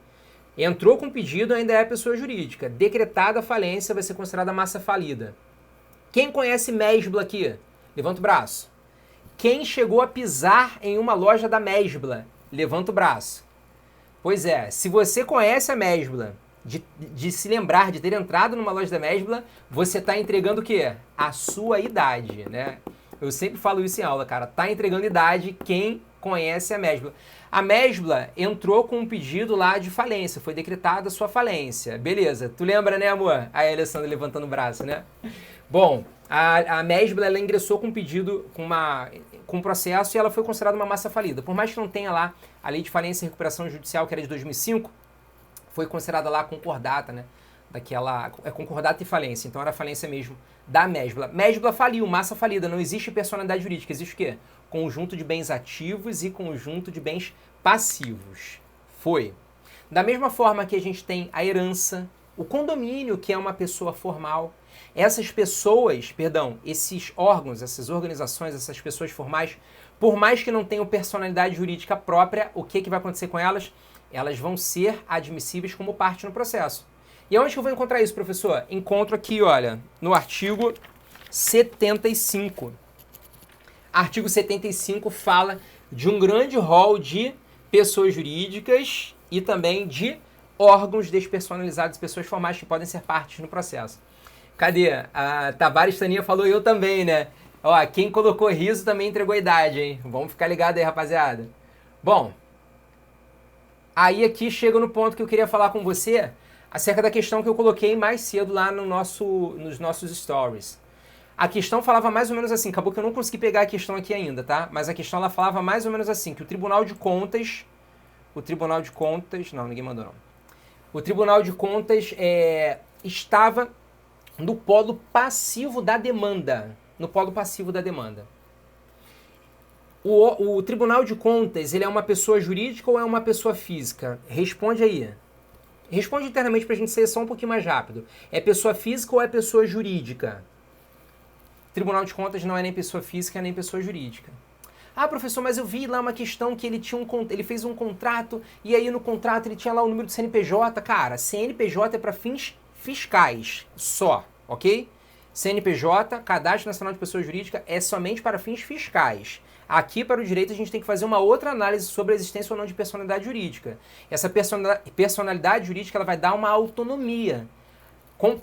Entrou com pedido, ainda é pessoa jurídica. Decretada a falência vai ser considerada massa falida. Quem conhece Mesbla aqui? Levanta o braço. Quem chegou a pisar em uma loja da Mesbla? Levanta o braço. Pois é, se você conhece a Mesbla, de se lembrar de ter entrado numa loja da Mesbla, você está entregando o quê? A sua idade, né? Eu sempre falo isso em aula, cara. Tá entregando idade quem conhece a Mesbla. A Mesbla entrou com um pedido lá de falência, foi decretada a sua falência. Beleza, tu lembra, né, amor? Aí a Alessandra levantando o braço, né? Bom, a Mesbla, ela ingressou com um pedido, com um processo e ela foi considerada uma massa falida. Por mais que não tenha lá a lei de falência e recuperação judicial, que era de 2005, foi considerada lá a concordata, né? Concordata e falência. Então era a falência mesmo da Mesbla. Mesbla faliu, massa falida. Não existe personalidade jurídica. Existe o quê? Conjunto de bens ativos e conjunto de bens passivos. Foi. Da mesma forma que a gente tem a herança, o condomínio, que é uma pessoa formal. Essas pessoas, esses órgãos, essas organizações, essas pessoas formais, por mais que não tenham personalidade jurídica própria, o que vai acontecer com elas? Elas vão ser admissíveis como parte no processo. E onde que eu vou encontrar isso, professor? Encontro aqui, olha, no artigo 75. Artigo 75 fala de um grande rol de pessoas jurídicas e também de órgãos despersonalizados, pessoas formais que podem ser partes no processo. Cadê? A Tavares Taninha falou eu também, né? Ó, quem colocou riso também entregou a idade, hein? Vamos ficar ligado aí, rapaziada. Bom, aí aqui chega no ponto que eu queria falar com você acerca da questão que eu coloquei mais cedo lá nos nossos stories. A questão falava mais ou menos assim, acabou que eu não consegui pegar a questão aqui ainda, tá? Mas a questão ela falava mais ou menos assim, que o Tribunal de Contas, não, ninguém mandou não. O Tribunal de Contas estava no polo passivo da demanda, O Tribunal de Contas, ele é uma pessoa jurídica ou é uma pessoa física? Responde aí. Responde internamente pra gente ser só um pouquinho mais rápido. É pessoa física ou é pessoa jurídica? Tribunal de Contas não é nem pessoa física nem pessoa jurídica. Ah, professor, mas eu vi lá uma questão que ele fez um contrato e aí no contrato ele tinha lá o número do CNPJ. Cara, CNPJ é para fins fiscais só, ok? CNPJ, Cadastro Nacional de Pessoa Jurídica, é somente para fins fiscais. Aqui, para o direito, a gente tem que fazer uma outra análise sobre a existência ou não de personalidade jurídica. Essa personalidade jurídica ela vai dar uma autonomia,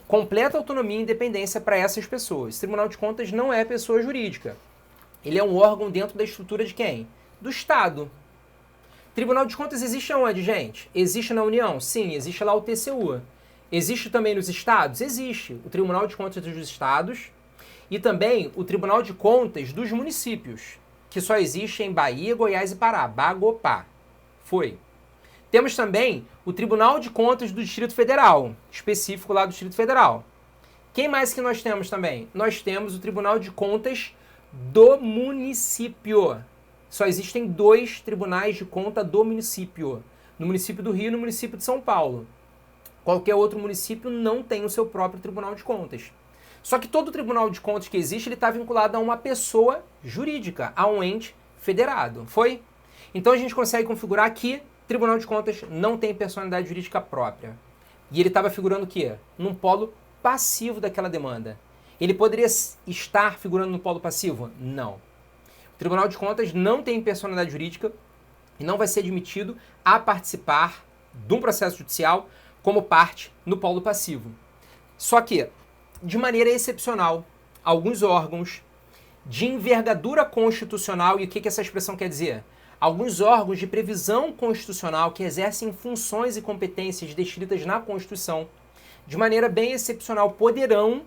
completa autonomia e independência para essas pessoas. O Tribunal de Contas não é pessoa jurídica. Ele é um órgão dentro da estrutura de quem? do Estado. Tribunal de Contas existe aonde, gente? Existe na União? Sim, existe lá o TCU. Existe também nos estados? Existe o Tribunal de Contas dos Estados e também o Tribunal de Contas dos municípios, que só existe em Bahia, Goiás e Pará. Bagopá. Foi. Temos também o Tribunal de Contas do Distrito Federal, específico lá do Distrito Federal. Quem mais que nós temos também? Nós temos o Tribunal de Contas do município. Só existem 2 tribunais de conta do município. No município do Rio e no município de São Paulo. Qualquer outro município não tem o seu próprio Tribunal de Contas. Só que todo Tribunal de Contas que existe, ele está vinculado a uma pessoa jurídica, a um ente federado. Foi? Então a gente consegue configurar que Tribunal de Contas não tem personalidade jurídica própria. E ele estava figurando o quê? Num polo passivo daquela demanda. Ele poderia estar figurando no polo passivo? Não. O Tribunal de Contas não tem personalidade jurídica e não vai ser admitido a participar de um processo judicial como parte no polo passivo. Só que, de maneira excepcional, alguns órgãos de envergadura constitucional, e o que essa expressão quer dizer? Alguns órgãos de previsão constitucional que exercem funções e competências descritas na Constituição, de maneira bem excepcional, poderão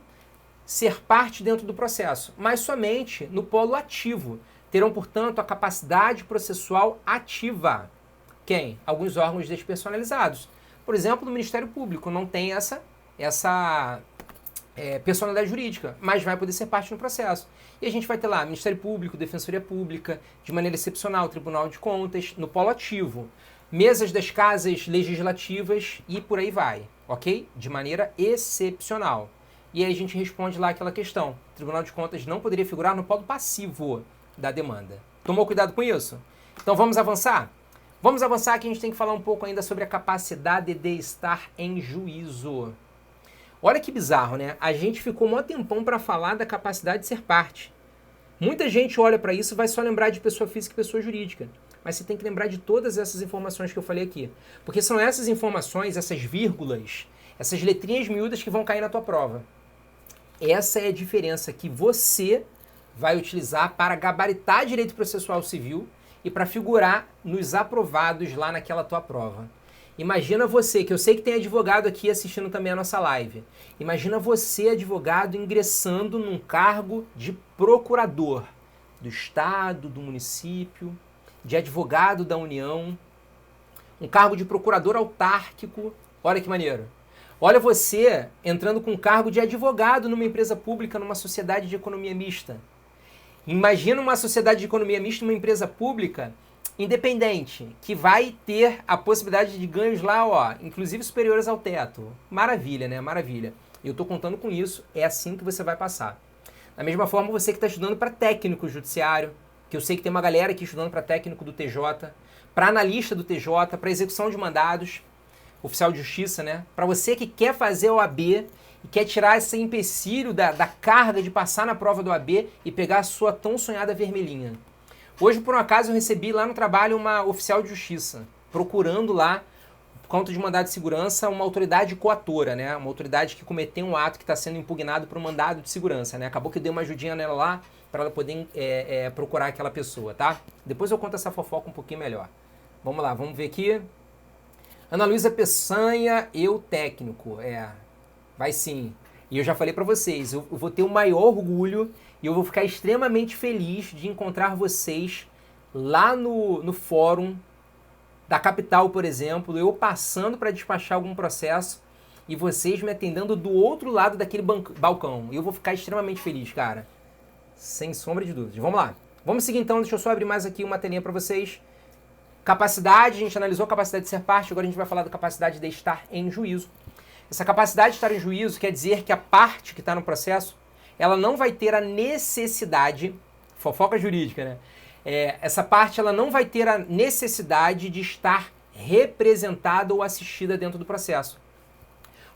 ser parte dentro do processo, mas somente no polo ativo. Terão, portanto, a capacidade processual ativa. Quem? Alguns órgãos despersonalizados. Por exemplo, o Ministério Público não tem essa personalidade jurídica, mas vai poder ser parte no processo. E a gente vai ter lá Ministério Público, Defensoria Pública, de maneira excepcional, Tribunal de Contas, no polo ativo, mesas das casas legislativas e por aí vai, ok? De maneira excepcional. E aí a gente responde lá aquela questão. O Tribunal de Contas não poderia figurar no polo passivo da demanda. Tomou cuidado com isso? Então vamos avançar? Vamos avançar que a gente tem que falar um pouco ainda sobre a capacidade de estar em juízo. Olha que bizarro, né? A gente ficou um tempão para falar da capacidade de ser parte. Muita gente olha para isso e vai só lembrar de pessoa física e pessoa jurídica. Mas você tem que lembrar de todas essas informações que eu falei aqui. Porque são essas informações, essas vírgulas, essas letrinhas miúdas que vão cair na tua prova. Essa é a diferença que você vai utilizar para gabaritar direito processual civil e para figurar nos aprovados lá naquela tua prova. Imagina você, que eu sei que tem advogado aqui assistindo também a nossa live. Imagina você, advogado, ingressando num cargo de procurador do Estado, do município, de advogado da União, um cargo de procurador autárquico. Olha que maneiro. Olha você entrando com um cargo de advogado numa empresa pública, numa sociedade de economia mista. Imagina uma sociedade de economia mista, uma empresa pública independente, que vai ter a possibilidade de ganhos lá, ó, inclusive superiores ao teto. Maravilha, né? Maravilha. Eu estou contando com isso, é assim que você vai passar. Da mesma forma, você que está estudando para técnico judiciário, que eu sei que tem uma galera aqui estudando para técnico do TJ, para analista do TJ, para execução de mandados, oficial de justiça, né? Para você que quer fazer OAB e quer tirar esse empecilho da carga de passar na prova do OAB e pegar a sua tão sonhada vermelhinha. Hoje, por um acaso, eu recebi lá no trabalho uma oficial de justiça, procurando lá, por conta de mandado de segurança, uma autoridade coatora, né? Uma autoridade que cometeu um ato que está sendo impugnado por um mandado de segurança, né? Acabou que deu uma ajudinha nela lá para ela poder procurar aquela pessoa, tá? Depois eu conto essa fofoca um pouquinho melhor. Vamos lá, vamos ver aqui. Ana Luísa Peçanha, eu técnico. Vai sim. E eu já falei para vocês, eu vou ter o maior orgulho e eu vou ficar extremamente feliz de encontrar vocês lá no fórum da capital, por exemplo, eu passando para despachar algum processo e vocês me atendendo do outro lado daquele balcão. Eu vou ficar extremamente feliz, cara. Sem sombra de dúvidas. Vamos lá. Vamos seguir então, deixa eu só abrir mais aqui uma telinha para vocês. Capacidade, a gente analisou a capacidade de ser parte, agora a gente vai falar da capacidade de estar em juízo. Essa capacidade de estar em juízo quer dizer que a parte que está no processo, ela não vai ter a necessidade, fofoca jurídica, né? Essa parte ela não vai ter a necessidade de estar representada ou assistida dentro do processo.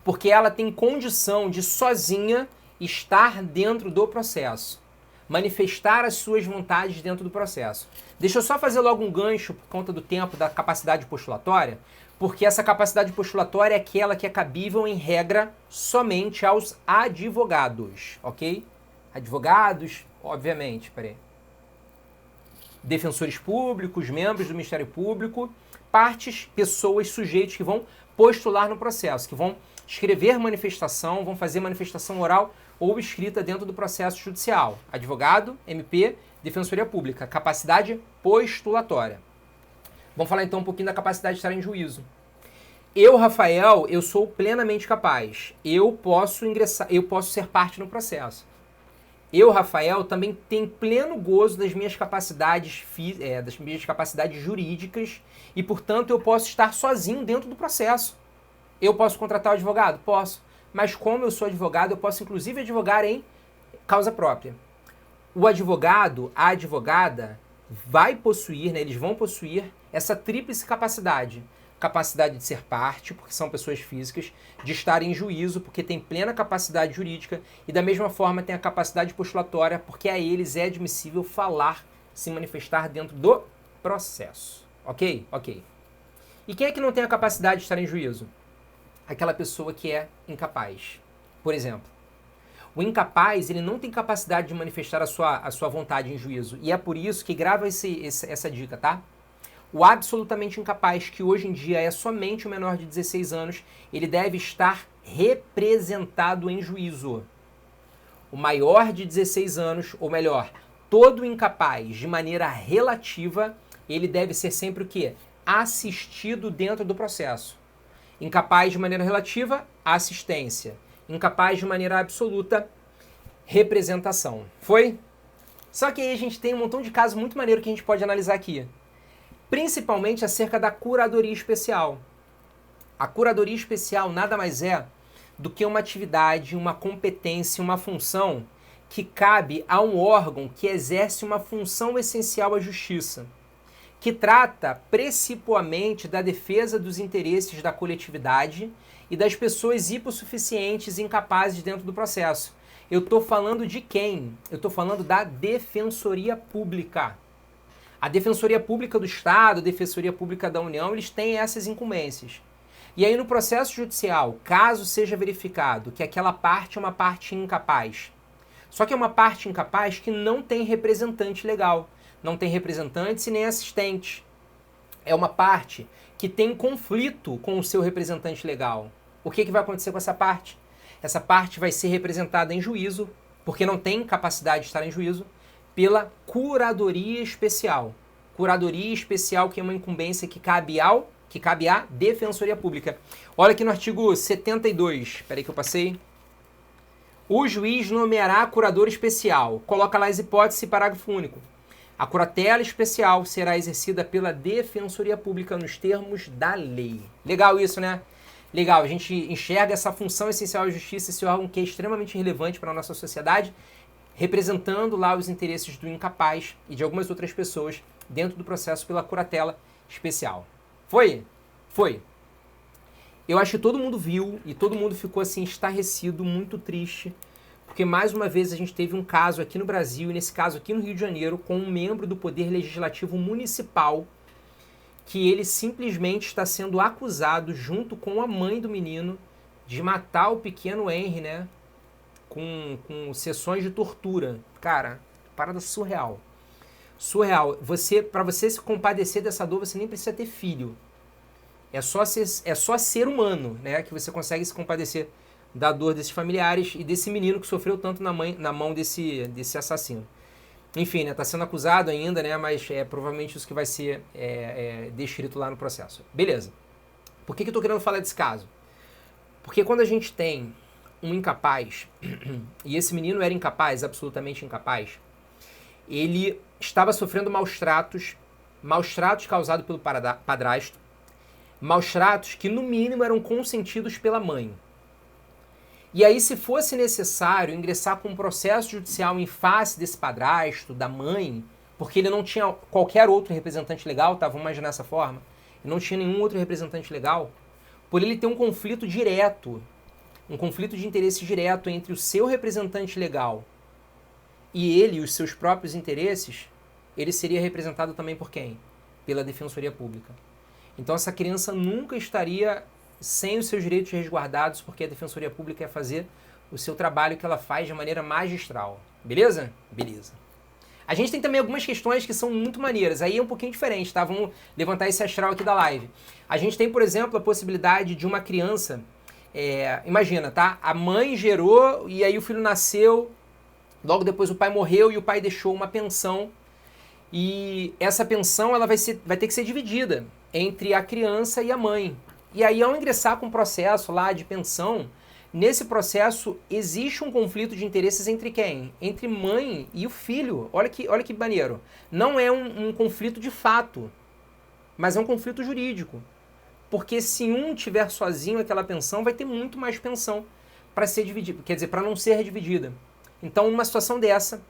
Porque ela tem condição de sozinha estar dentro do processo. Manifestar as suas vontades dentro do processo. Deixa eu só fazer logo um gancho por conta do tempo da capacidade postulatória, porque essa capacidade postulatória é aquela que é cabível em regra somente aos advogados, ok? Advogados, obviamente, peraí. defensores públicos, membros do Ministério Público, partes, pessoas, sujeitos que vão postular no processo, que vão escrever manifestação, vão fazer manifestação oral ou escrita dentro do processo judicial. Advogado, MP, Defensoria Pública, capacidade postulatória. Vamos falar então um pouquinho da capacidade de estar em juízo. Eu, Rafael, eu sou plenamente capaz. Eu posso ingressar, eu posso ser parte no processo. Eu, Rafael, também tenho pleno gozo das minhas capacidades, jurídicas e, portanto, eu posso estar sozinho dentro do processo. Eu posso contratar o advogado? Posso. Mas como eu sou advogado, eu posso inclusive advogar em causa própria. O advogado, a advogada, vai possuir, né, eles vão possuir essa tríplice capacidade. Capacidade de ser parte, porque são pessoas físicas, de estar em juízo, porque tem plena capacidade jurídica, e da mesma forma tem a capacidade postulatória, porque a eles é admissível falar, se manifestar dentro do processo. Ok? Ok. E quem é que não tem a capacidade de estar em juízo? Aquela pessoa que é incapaz. Por exemplo, o incapaz, ele não tem capacidade de manifestar a sua vontade em juízo, e é por isso que grava essa dica, tá? O absolutamente incapaz, que hoje em dia é somente o menor de 16 anos, ele deve estar representado em juízo. O maior de 16 anos, ou melhor, todo incapaz de maneira relativa, ele deve ser sempre o quê? Assistido dentro do processo. Incapaz de maneira relativa, assistência. Incapaz de maneira absoluta, representação. Foi? Só que aí a gente tem um montão de casos muito maneiro que a gente pode analisar aqui. Principalmente acerca da curadoria especial. A curadoria especial nada mais é do que uma atividade, uma competência, uma função que cabe a um órgão que exerce uma função essencial à justiça, que trata principalmente da defesa dos interesses da coletividade e das pessoas hipossuficientes e incapazes dentro do processo. Eu estou falando de quem? Eu estou falando da Defensoria Pública. A Defensoria Pública do Estado, a Defensoria Pública da União, eles têm essas incumbências. E aí no processo judicial, caso seja verificado que aquela parte é uma parte incapaz, só que é uma parte incapaz que não tem representante legal, não tem representantes e nem assistentes. É uma parte que tem conflito com o seu representante legal. O que vai acontecer com essa parte? Essa parte vai ser representada em juízo, porque não tem capacidade de estar em juízo, pela curadoria especial. Curadoria especial, que é uma incumbência que cabe à Defensoria Pública. Olha aqui no artigo 72. Espera aí que eu passei. O juiz nomeará curador especial. Coloca lá as hipóteses, parágrafo único. A curatela especial será exercida pela Defensoria Pública nos termos da lei. Legal isso, né? Legal, a gente enxerga essa função essencial à justiça, esse órgão que é extremamente relevante para a nossa sociedade, representando lá os interesses do incapaz e de algumas outras pessoas dentro do processo pela curatela especial. Foi? Foi. Eu acho que todo mundo viu e todo mundo ficou assim estarrecido, muito triste, porque mais uma vez a gente teve um caso aqui no Brasil, e nesse caso aqui no Rio de Janeiro, com um membro do Poder Legislativo Municipal, que ele simplesmente está sendo acusado, junto com a mãe do menino, de matar o pequeno Henry, né? Com sessões de tortura. Cara, parada surreal. Surreal. Para você se compadecer dessa dor, você nem precisa ter filho. É só ser humano, né? Que você consegue se compadecer da dor desses familiares e desse menino que sofreu tanto na mão desse assassino. Enfim, né? Tá sendo acusado ainda, né? Mas é provavelmente isso que vai ser descrito lá no processo. Beleza. Por que eu tô querendo falar desse caso? Porque quando a gente tem um incapaz, e esse menino era incapaz, absolutamente incapaz, ele estava sofrendo maus tratos causados pelo padrasto, maus tratos que no mínimo eram consentidos pela mãe. E aí, se fosse necessário ingressar com um processo judicial em face desse padrasto, da mãe, porque ele não tinha qualquer outro representante legal, tá? Vamos imaginar dessa forma, ele não tinha nenhum outro representante legal, por ele ter um conflito direto, um conflito de interesse direto entre o seu representante legal e ele e os seus próprios interesses, ele seria representado também por quem? Pela Defensoria Pública. Então essa criança nunca estaria sem os seus direitos resguardados, porque a Defensoria Pública ia fazer o seu trabalho que ela faz de maneira magistral. Beleza? Beleza. A gente tem também algumas questões que são muito maneiras, aí é um pouquinho diferente, tá? Vamos levantar esse astral aqui da live. A gente tem, por exemplo, a possibilidade de uma criança, imagina, tá? A mãe gerou e aí o filho nasceu, logo depois o pai morreu e o pai deixou uma pensão. E essa pensão ela vai ter que ser dividida entre a criança e a mãe. E aí, ao ingressar com o processo lá de pensão, nesse processo existe um conflito de interesses entre quem? Entre mãe e o filho. Olha que maneiro. Não é um conflito de fato, mas é um conflito jurídico. Porque se um tiver sozinho aquela pensão, vai ter muito mais pensão para ser dividida, quer dizer, para não ser dividida. Então, numa situação dessa,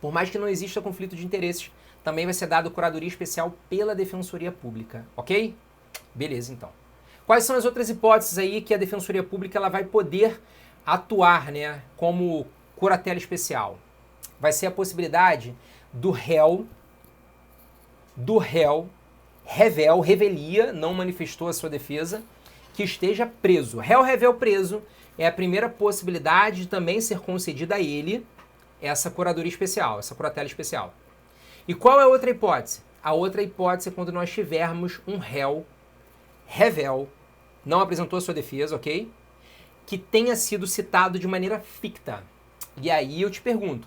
por mais que não exista conflito de interesses, também vai ser dado curadoria especial pela Defensoria Pública, ok? Beleza, então. Quais são as outras hipóteses aí que a Defensoria Pública ela vai poder atuar, né, como curatela especial? Vai ser a possibilidade do réu, revelia, não manifestou a sua defesa, que esteja preso. Réu, revel, preso é a primeira possibilidade de também ser concedida a ele essa curadoria especial, essa curatela especial. E qual é a outra hipótese? A outra hipótese é quando nós tivermos um réu, revel, não apresentou a sua defesa, ok? Que tenha sido citado de maneira ficta. E aí eu te pergunto,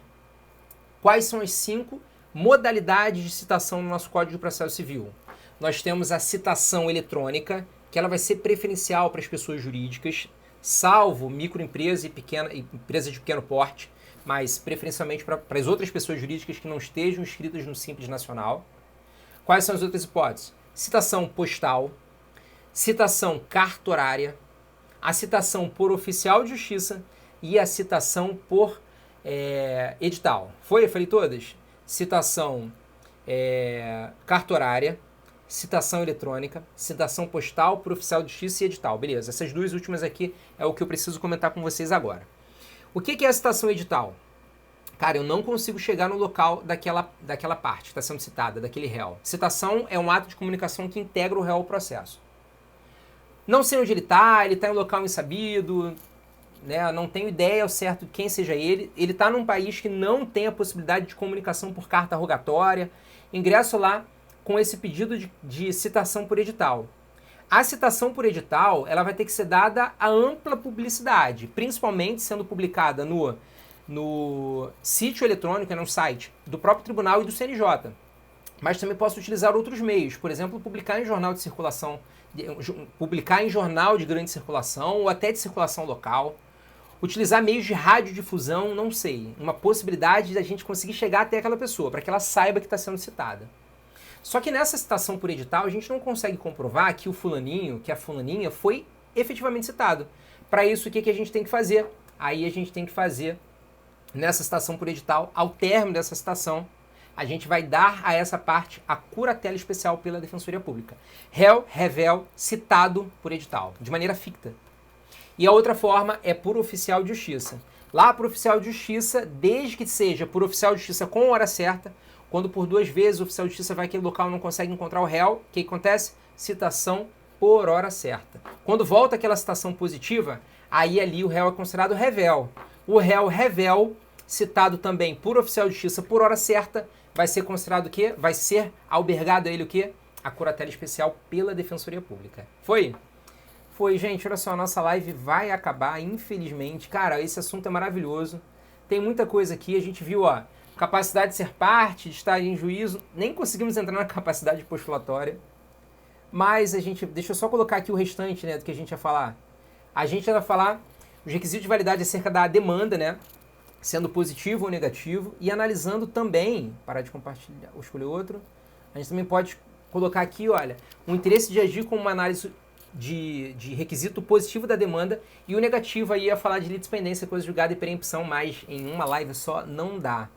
quais são as 5 modalidades de citação no nosso Código de Processo Civil? Nós temos a citação eletrônica, que ela vai ser preferencial para as pessoas jurídicas, salvo microempresa e empresa de pequeno porte, mas preferencialmente para as outras pessoas jurídicas que não estejam inscritas no Simples Nacional. Quais são as outras hipóteses? Citação postal, citação cartorária, a citação por oficial de justiça e a citação por edital. Eu falei todas? Citação cartorária, citação eletrônica, citação postal por oficial de justiça e edital. Beleza, essas 2 últimas aqui é o que eu preciso comentar com vocês agora. O que é a citação edital? Cara, eu não consigo chegar no local daquela parte que está sendo citada, daquele réu. Citação é um ato de comunicação que integra o réu ao processo. Não sei onde ele está em um local insabido, né? Não tenho ideia ao certo de quem seja ele. Ele está num país que não tem a possibilidade de comunicação por carta rogatória. Ingresso lá com esse pedido de citação por edital. A citação por edital, ela vai ter que ser dada a ampla publicidade, principalmente sendo publicada no sítio eletrônico, no site do próprio tribunal e do CNJ. Mas também posso utilizar outros meios, por exemplo, publicar em jornal de circulação, publicar em jornal de grande circulação ou até de circulação local, utilizar meios de radiodifusão, não sei, uma possibilidade da gente conseguir chegar até aquela pessoa, para que ela saiba que está sendo citada. Só que nessa citação por edital, a gente não consegue comprovar que o fulaninho, que a fulaninha foi efetivamente citado. Para isso, o que a gente tem que fazer? Aí a gente tem que fazer, nessa citação por edital, ao término dessa citação, a gente vai dar a essa parte a curatela especial pela Defensoria Pública. Réu, revel, citado por edital, de maneira ficta. E a outra forma é por oficial de justiça. Lá por oficial de justiça, desde que seja por oficial de justiça com hora certa, quando por 2 vezes o oficial de justiça vai àquele local e não consegue encontrar o réu, o que acontece? Citação por hora certa. Quando volta aquela citação positiva, aí ali o réu é considerado revel. O réu revel, citado também por oficial de justiça por hora certa, vai ser considerado o quê? Vai ser albergado a ele o quê? A curatela especial pela Defensoria Pública. Foi? Foi, gente. Olha só, a nossa live vai acabar, infelizmente. Cara, esse assunto é maravilhoso. Tem muita coisa aqui. A gente viu, ó, capacidade de ser parte, de estar em juízo. Nem conseguimos entrar na capacidade postulatória. Mas a gente... Deixa eu só colocar aqui o restante, né, do que a gente ia falar. A gente vai falar os requisitos de validade acerca da demanda, né? Sendo positivo ou negativo. E analisando também... Parar de compartilhar ou escolher outro. A gente também pode colocar aqui, olha, o interesse de agir com uma análise de requisito positivo da demanda e o negativo aí é falar de litispendência, coisa julgada e preempção, mas em uma live só não dá.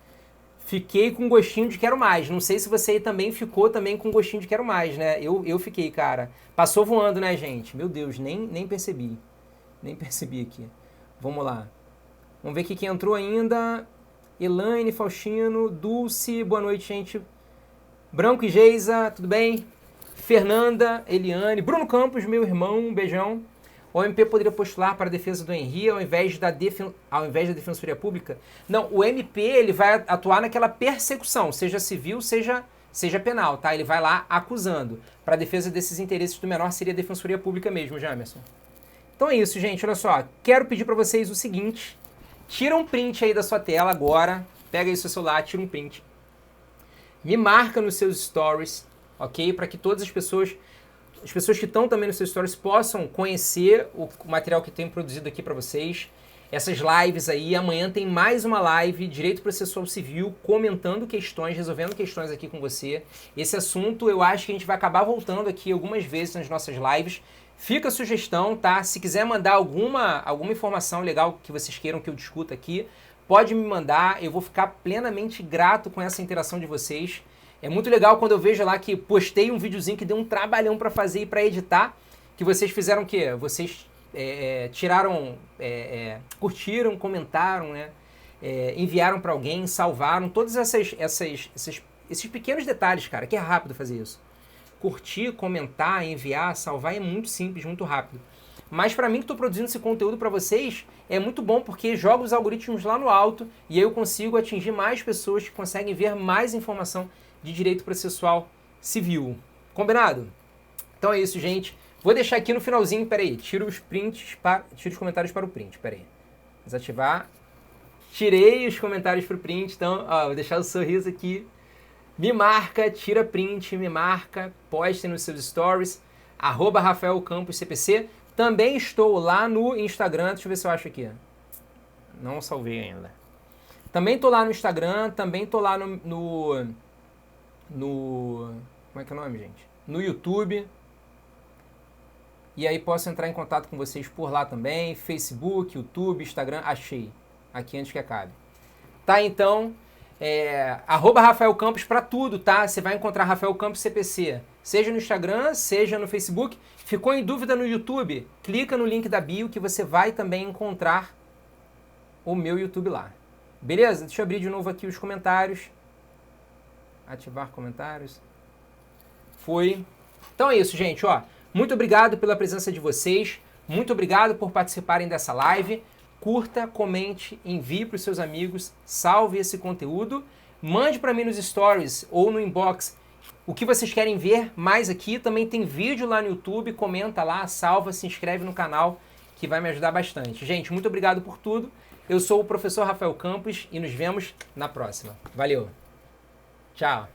Fiquei com gostinho de quero mais. Não sei se você aí também ficou também com gostinho de quero mais, né? Eu fiquei, cara. Passou voando, né, gente? Meu Deus, nem percebi. Nem percebi aqui. Vamos lá. Vamos ver aqui quem entrou ainda. Elaine, Faustino, Dulce, boa noite, gente. Branco e Geisa, tudo bem? Fernanda, Eliane, Bruno Campos, meu irmão, um beijão. O MP poderia postular para a defesa do Henry ao invés da Defensoria Pública? Não, o MP ele vai atuar naquela persecução, seja civil, seja penal, tá? Ele vai lá acusando. Para a defesa desses interesses do menor seria a Defensoria Pública mesmo, Jamerson. Então é isso, gente. Olha só. Quero pedir para vocês o seguinte. Tira um print aí da sua tela agora. Pega aí seu celular, tira um print. Me marca nos seus stories, ok? Para que todas as pessoas que estão também nos seus stories possam conhecer o material que eu tenho produzido aqui para vocês. Essas lives aí, amanhã tem mais uma live, Direito Processual Civil, comentando questões, resolvendo questões aqui com você. Esse assunto eu acho que a gente vai acabar voltando aqui algumas vezes nas nossas lives. Fica a sugestão, tá? Se quiser mandar alguma informação legal que vocês queiram que eu discuta aqui, pode me mandar, eu vou ficar plenamente grato com essa interação de vocês. É muito legal quando eu vejo lá que postei um videozinho que deu um trabalhão para fazer e para editar, que vocês fizeram o quê? Vocês tiraram, curtiram, comentaram, né? Enviaram para alguém, salvaram, todos esses pequenos detalhes, cara, que é rápido fazer isso. Curtir, comentar, enviar, salvar é muito simples, muito rápido. Mas para mim que estou produzindo esse conteúdo para vocês, é muito bom porque joga os algoritmos lá no alto e aí eu consigo atingir mais pessoas que conseguem ver mais informação de direito processual civil. Combinado? Então é isso, gente. Vou deixar aqui no finalzinho, peraí, tira os comentários para o print, peraí. Desativar. Tirei os comentários para o print, então, ó, vou deixar o sorriso aqui. Me marca, tira print, me marca, poste nos seus stories, @RafaelCamposCPC. Também estou lá no Instagram, deixa eu ver se eu acho aqui. Não salvei ainda. Também estou lá no Instagram, também estou lá no como é que é o nome, gente? No YouTube. E aí posso entrar em contato com vocês por lá também, Facebook, YouTube, Instagram, achei. Aqui antes que acabe. Tá, então, @Rafael Campos para tudo, tá? Você vai encontrar Rafael Campos CPC, seja no Instagram, seja no Facebook. Ficou em dúvida no YouTube? Clica no link da bio que você vai também encontrar o meu YouTube lá. Beleza? Deixa eu abrir de novo aqui os comentários. Ativar comentários. Foi. Então é isso, gente, ó. Muito obrigado pela presença de vocês. Muito obrigado por participarem dessa live. Curta, comente, envie para os seus amigos, salve esse conteúdo, mande para mim nos stories ou no inbox o que vocês querem ver mais aqui. Também tem vídeo lá no YouTube, comenta lá, salva, se inscreve no canal, que vai me ajudar bastante. Gente, muito obrigado por tudo. Eu sou o professor Rafael Campos e nos vemos na próxima. Valeu! Tchau!